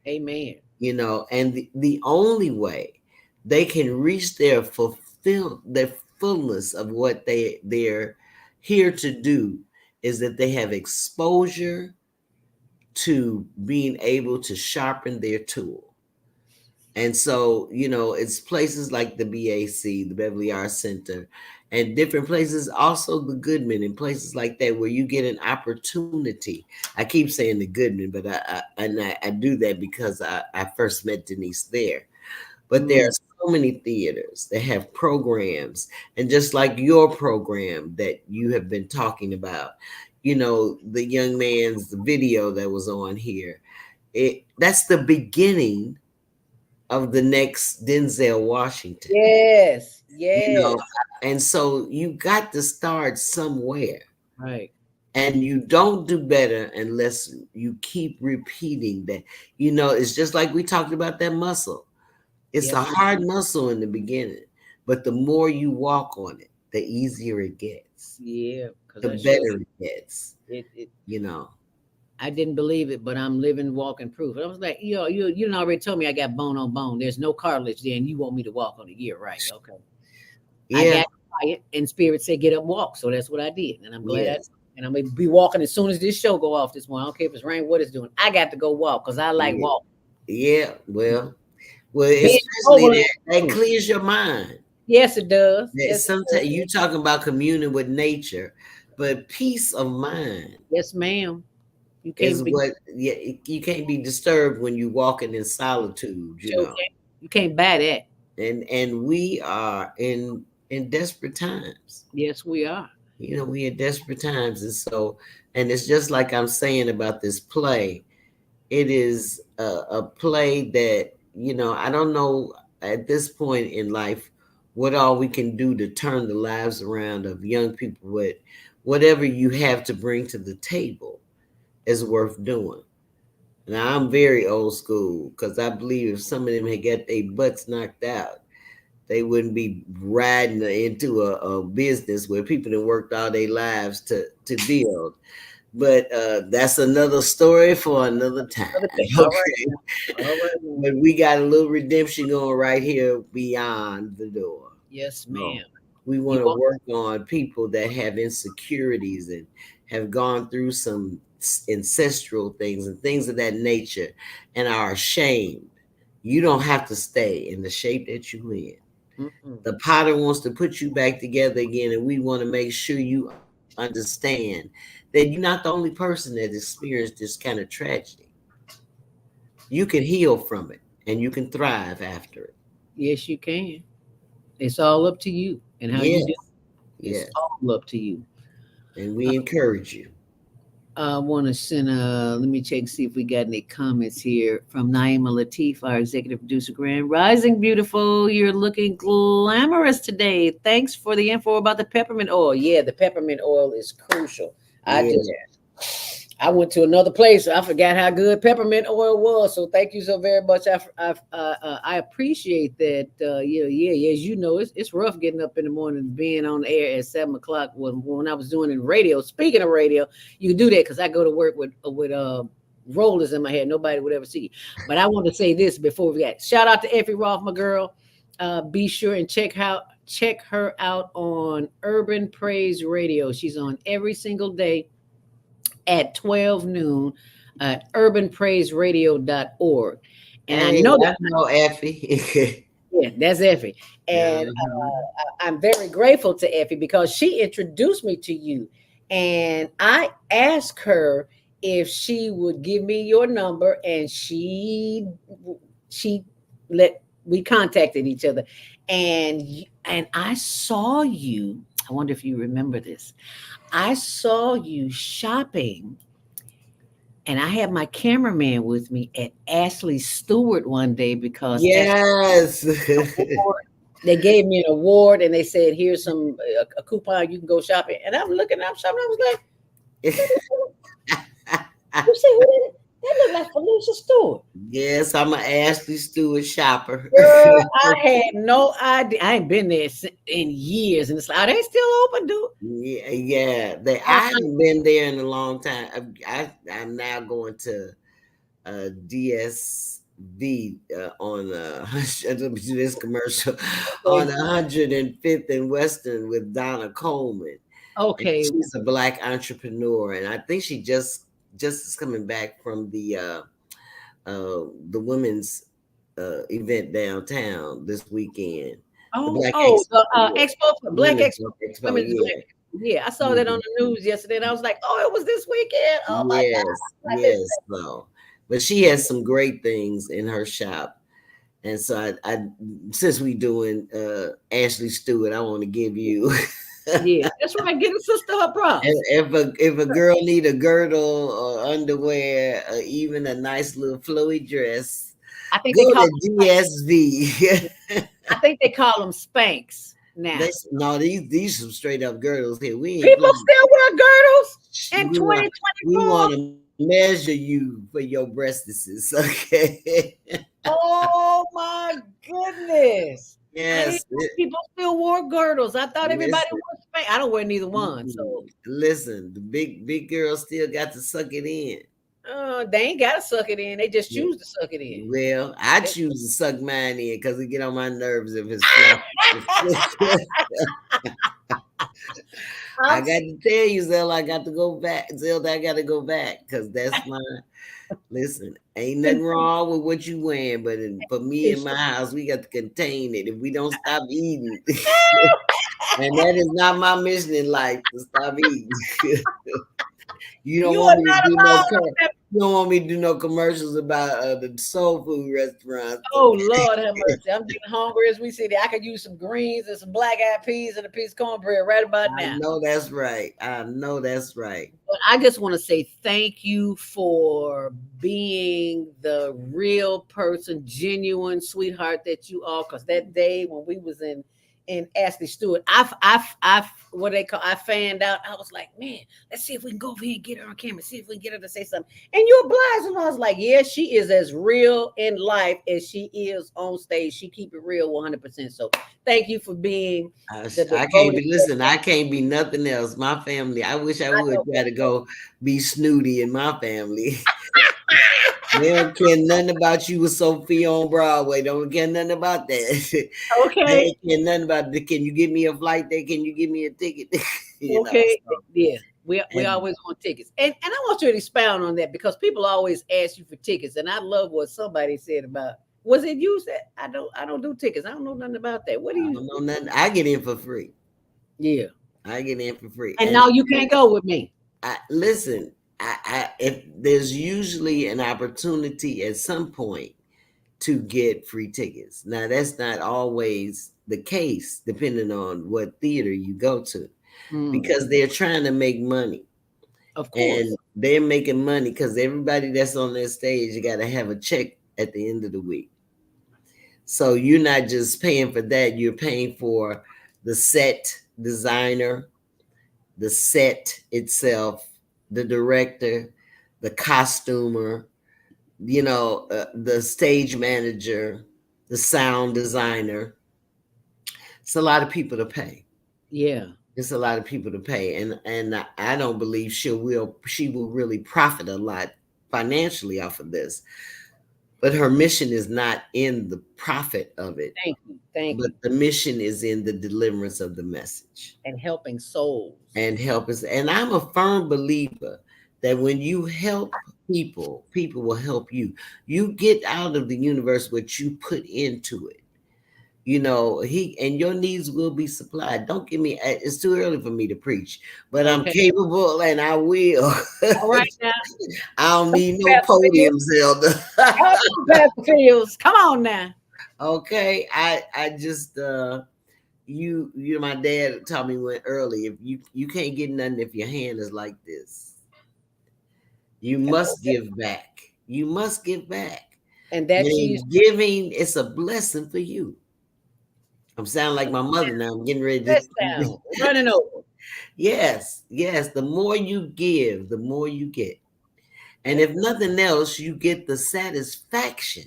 Amen. You know, and the only way they can reach their fullness of what they're here to do is that they have exposure to being able to sharpen their tool. And so, you know, it's places like the BAC, the Beverly Arts Center, and different places, also the Goodman, and places like that, where you get an opportunity. I keep saying the Goodman, but I do that because I first met Denise there. But there are so many theaters that have programs, and just like your program that you have been talking about, you know, the young man's video that was on here, that's the beginning of the next Denzel Washington. Yes, yes. You know, and so you got to start somewhere. Right. And you don't do better unless you keep repeating that. You know, it's just like we talked about that muscle. It's a hard muscle in the beginning, but the more you walk on it, the easier it gets. Yeah. The better it gets. You know. I didn't believe it, but I'm living, walking proof. I was like, you already told me I got bone on bone. There's no cartilage there, and you want me to walk on it. Yeah, right. Okay. Yeah. I got quiet, and Spirit said, get up, walk. So that's what I did. And I'm glad and I'm going to be walking as soon as this show go off this morning. I don't care if it's rain, what it's doing. I got to go walk because I like walking. Yeah, well, especially that clears your mind. Yes, it does. Sometimes you talking about communing with nature, but peace of mind. Yes, ma'am. You can't be you can't be disturbed when you're walking in solitude, you know. You can't buy that. And we are in desperate times. Yes, we are. You know, we in desperate times. And so, and it's just like I'm saying about this play. It is a play that, you know, I don't know at this point in life what all we can do to turn the lives around of young people, but whatever you have to bring to the table is worth doing. Now, I'm very old school because I believe if some of them had got their butts knocked out, they wouldn't be riding into a business where people have worked all their lives to build. But that's another story for another time. Okay. All right. But we got a little redemption going right here beyond the door. Yes, ma'am. We want to work on people that have insecurities and have gone through some ancestral things and things of that nature and are ashamed. You don't have to stay in the shape that you're in. Mm-mm. The potter wants to put you back together again, and we want to make sure you understand that you're not the only person that experienced this kind of tragedy. You can heal from it and you can thrive after it. Yes, you can. It's all up to you and how you do it. It's all up to you. And we encourage you. I want to send let me check, see if we got any comments here from Naima Latif, our executive producer. Grand Rising, beautiful. You're looking glamorous today. Thanks for the info about the peppermint oil. Yeah, the peppermint oil is crucial. I went to another place. I forgot how good peppermint oil was. So thank you so very much. I appreciate that. As you know, it's rough getting up in the morning, being on the air at 7 o'clock when I was doing in radio. Speaking of radio, you can do that because I go to work with rollers in my head. Nobody would ever see you. But I want to say this before we got. Shout out to Effie Roth, my girl. Be sure and check her out on Urban Praise Radio. She's on every single day at 12 noon at urbanpraiseradio.org. And I know Effie. Yeah, that's Effie. And I'm very grateful to Effie because she introduced me to you. And I asked her if she would give me your number, and we contacted each other. And I saw you. I wonder if you remember this. I saw you shopping, and I had my cameraman with me at Ashley Stewart one day because they gave me an award, and they said, "Here's a coupon, you can go shopping." And I'm looking, I'm shopping. I was like, "You say who did it? That looked like Felicia Stewart." Yes, I'm an Ashley Stewart shopper. Girl, I had no idea. I ain't been there in years, and it's like, are they still open, dude? Yeah. I haven't been there in a long time. I'm now going to DSV on this commercial on 105th and Western with Donna Coleman. Okay, and she's a Black entrepreneur, and I think she just is coming back from the women's event downtown this weekend. Black Expo. Yeah, I saw that on the news yesterday, and I was like, "Oh, it was this weekend." Oh my God! Yes. So, but she has some great things in her shop, and so I since we doing Ashley Stewart, I want to give you. Yeah, that's right. Get a sister her props. If a girl need a girdle or underwear, or even a nice little flowy dress, I think go to DSV. I think they call them Spanx now. These some straight up girdles here. People still wear girdles in 2024. We want to measure you for your breastises, okay? Oh my goodness. Yes, people still wore girdles. I thought everybody wore Spanx. I don't wear neither one. So listen, the big girls still got to suck it in. They ain't got to suck it in. They just choose to suck it in. Well, I choose to suck mine in because it get on my nerves if it's I got to tell you, Zelda, I got to go back. Zelda, I got to go back because that's my. Listen, ain't nothing wrong with what you wearing, but for me in my house, we got to contain it. If we don't stop eating, and that is not my mission in life to stop eating. You don't You want are me to not do no alone on that. you don't want me to do no commercials about the soul food restaurants. Oh Lord have mercy. I'm getting hungry as we sit there. I could use some greens and some black eyed peas and a piece of cornbread right about I now. know that's right. I know that's right. But I just want to say thank you for being the real person, genuine sweetheart that you are. Because that day when we was in Ashley Stewart, what they call, I fanned out. I was like, man, let's see if we can go over here and get her on camera, see if we can get her to say something. And you obliged, and I was like, yeah, she is as real in life as she is on stage. She keep it real 100%. So thank you for being I the can't devoted be listen. I can't be nothing else. My family. I wish I would try to go be snooty in my family. They don't care nothing about you with Sophia on Broadway. Don't care nothing about that. Okay. They don't care nothing about the, can you give me a flight there? Can you give me a ticket? Okay. So. Yeah. We always want tickets. And I want you to expound on that because people always ask you for tickets. And I love what somebody said about, was it you said? I don't do tickets. I don't know nothing about that. What do you I don't know nothing. I get in for free. Yeah. I get in for free. And now you can't go with me. Listen, if there's usually an opportunity at some point to get free tickets. Now that's not always the case, depending on what theater you go to, because they're trying to make money. Of course. And they're making money because everybody that's on their stage, you got to have a check at the end of the week. So you're not just paying for that, you're paying for the set designer, the set itself, the director, the costumer, the stage manager, the sound designer. It's a lot of people to pay. Yeah. It's a lot of people to pay. And I don't believe she will really profit a lot financially off of this. But her mission is not in the profit of it. Thank you. But the mission is in the deliverance of the message. And helping souls. And and I'm a firm believer that when you help people will help you. You get out of the universe what you put into it. And your needs will be supplied. Don't give me, it's too early for me to preach, but I'm capable and I will. All right now. I don't need no podium, Zelda. Pastor Fields, come on now. Okay. I just, my dad taught me early, if you can't get nothing if your hand is like this. You must give back. You must give back. And that giving is a blessing for you. I'm sounding like my mother now. I'm getting ready to running over. Yes. The more you give, the more you get. And if nothing else, you get the satisfaction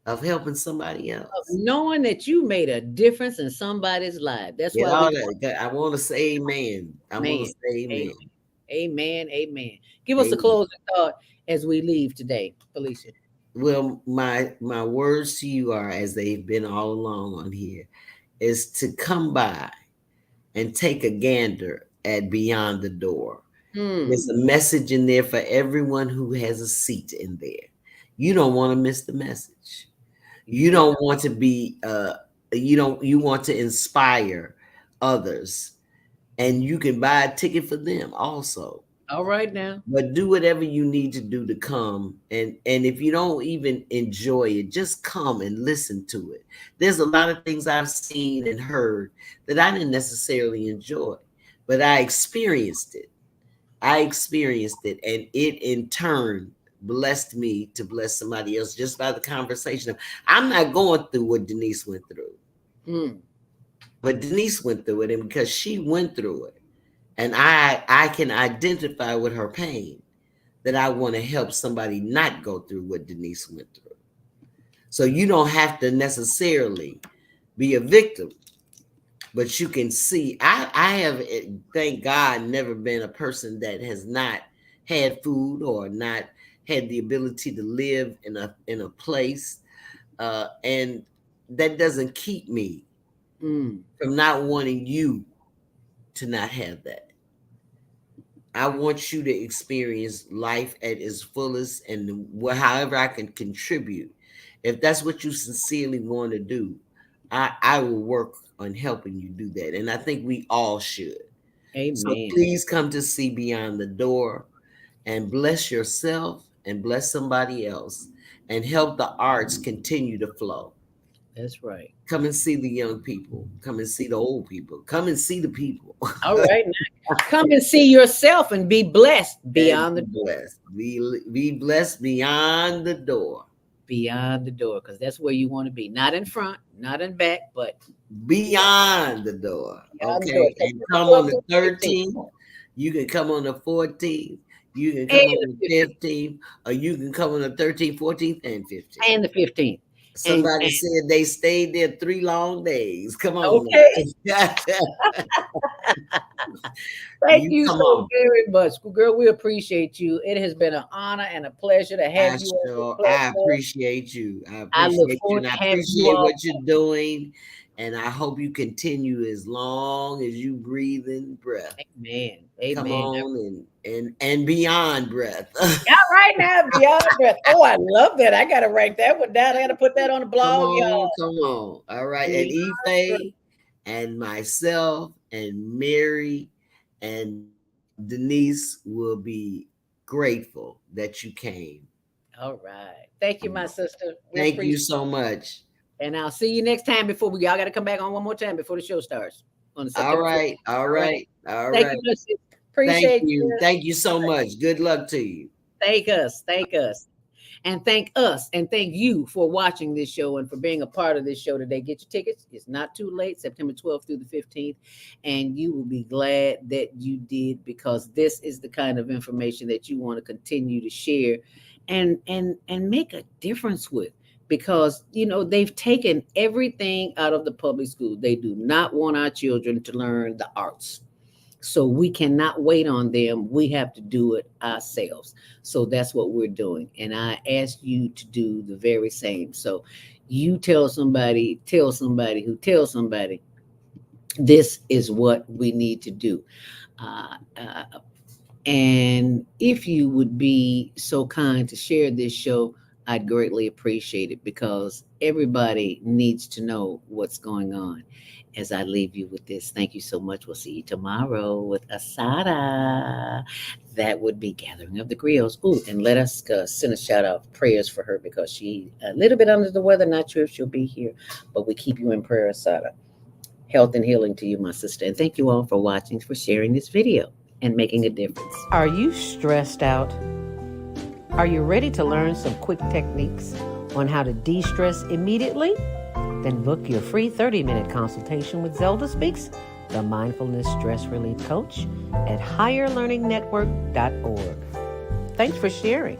of helping somebody else. Of knowing that you made a difference in somebody's life. That's why I want to say amen. I want to say amen. Amen. Give us a closing thought as we leave today, Felicia. Well, my words to you are, as they've been all along on here, is to come by and take a gander at Beyond the Door. There's a message in there for everyone who has a seat in there. You don't want to miss the message. You don't want to be, you want to inspire others, and you can buy a ticket for them also. All right now. But do whatever you need to do to come. And if you don't even enjoy it, just come and listen to it. There's a lot of things I've seen and heard that I didn't necessarily enjoy, but I experienced it. And it in turn blessed me to bless somebody else just by the conversation. I'm not going through what Denise went through. But Denise went through it, and because she went through it, and I can identify with her pain, that I want to help somebody not go through what Denise went through. So you don't have to necessarily be a victim, but you can see, I have, thank God, never been a person that has not had food or not had the ability to live in a place. And that doesn't keep me from not wanting you to not have that. I want you to experience life at its fullest, and however I can contribute. If that's what you sincerely want to do, I will work on helping you do that. And I think we all should. Amen. So please come to see Beyond the Door and bless yourself and bless somebody else and help the arts continue to flow. That's right. Come and see the young people. Come and see the old people. Come and see the people. All right. Now, come and see yourself and be blessed beyond the door. Be blessed beyond the door. Beyond the door, because that's where you want to be. Not in front, not in back, but beyond the door. Beyond okay. the door. And come on the 13th. You can come on the 14th. You can come on the 15th. Or you can come on the 13th, 14th, and 15th. And the 15th. Somebody said they stayed there 3 long days. Come on. Okay. Thank you so very much. Girl, we appreciate you. It has been an honor and a pleasure to have you. I appreciate you. I appreciate what you're doing. And I hope you continue as long as you breathe in breath. Amen. Come on and beyond breath. Yeah, right now, beyond breath. Oh, I love that. I gotta write that one down. I gotta put that on the blog, y'all. Come on. All right. And Ife and myself and Mary and Denise will be grateful that you came. All right. Thank you, my sister. Thank you so much. And I'll see you next time before y'all got to come back on one more time before the show starts. All right. Thank you, appreciate you. Thank you so much. Good luck to you. Thank us. And thank us and thank you for watching this show and for being a part of this show today. Get your tickets. It's not too late, September 12th through the 15th. And you will be glad that you did, because this is the kind of information that you want to continue to share and make a difference with. Because, they've taken everything out of the public school. They do not want our children to learn the arts. So we cannot wait on them. We have to do it ourselves. So that's what we're doing. And I ask you to do the very same. So you tell somebody who tells somebody, this is what we need to do. And if you would be so kind to share this show, I'd greatly appreciate it, because everybody needs to know what's going on. As I leave you with this, thank you so much. We'll see you tomorrow with Asada. That would be Gathering of the Griots. Ooh, and let us send a shout out prayers for her, because she's a little bit under the weather. Not sure if she'll be here, but we keep you in prayer, Asada. Health and healing to you, my sister. And thank you all for watching, for sharing this video and making a difference. Are you stressed out? Are you ready to learn some quick techniques on how to de-stress immediately? Then book your free 30-minute consultation with Zelda Speaks, the Mindfulness Stress Relief Coach, at higherlearningnetwork.org. Thanks for sharing.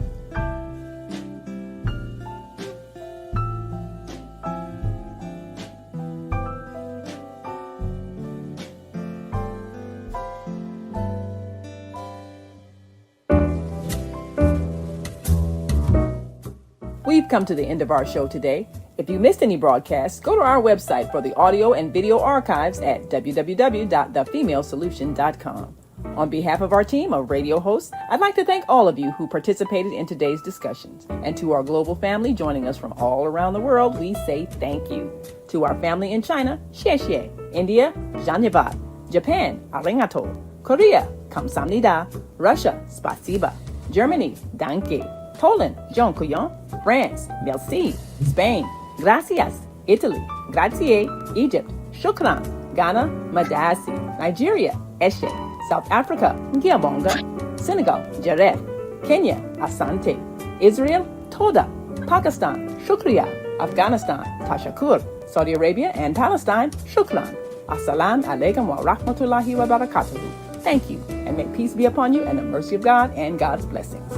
We've come to the end of our show today. If you missed any broadcasts, go to our website for the audio and video archives at www.thefemalesolution.com. On behalf of our team of radio hosts, I'd like to thank all of you who participated in today's discussions. And to our global family joining us from all around the world, we say thank you. To our family in China, xie xie. India, Dhanyavad. Japan, arigato. Korea, kamsamnida. Russia, spasiba. Germany, danke. Poland, dziękuję. France, merci. Spain, gracias. Italy, grazie. Egypt, shukran. Ghana, madasi. Nigeria, eshe. South Africa, ngiyabonga. Senegal, jaref. Kenya, asante. Israel, toda. Pakistan, shukriya. Afghanistan, tashakur. Saudi Arabia and Palestine, shukran. Assalamu alaikum wa rahmatullahi wa barakatuhu. Thank you, and may peace be upon you and the mercy of God and God's blessings.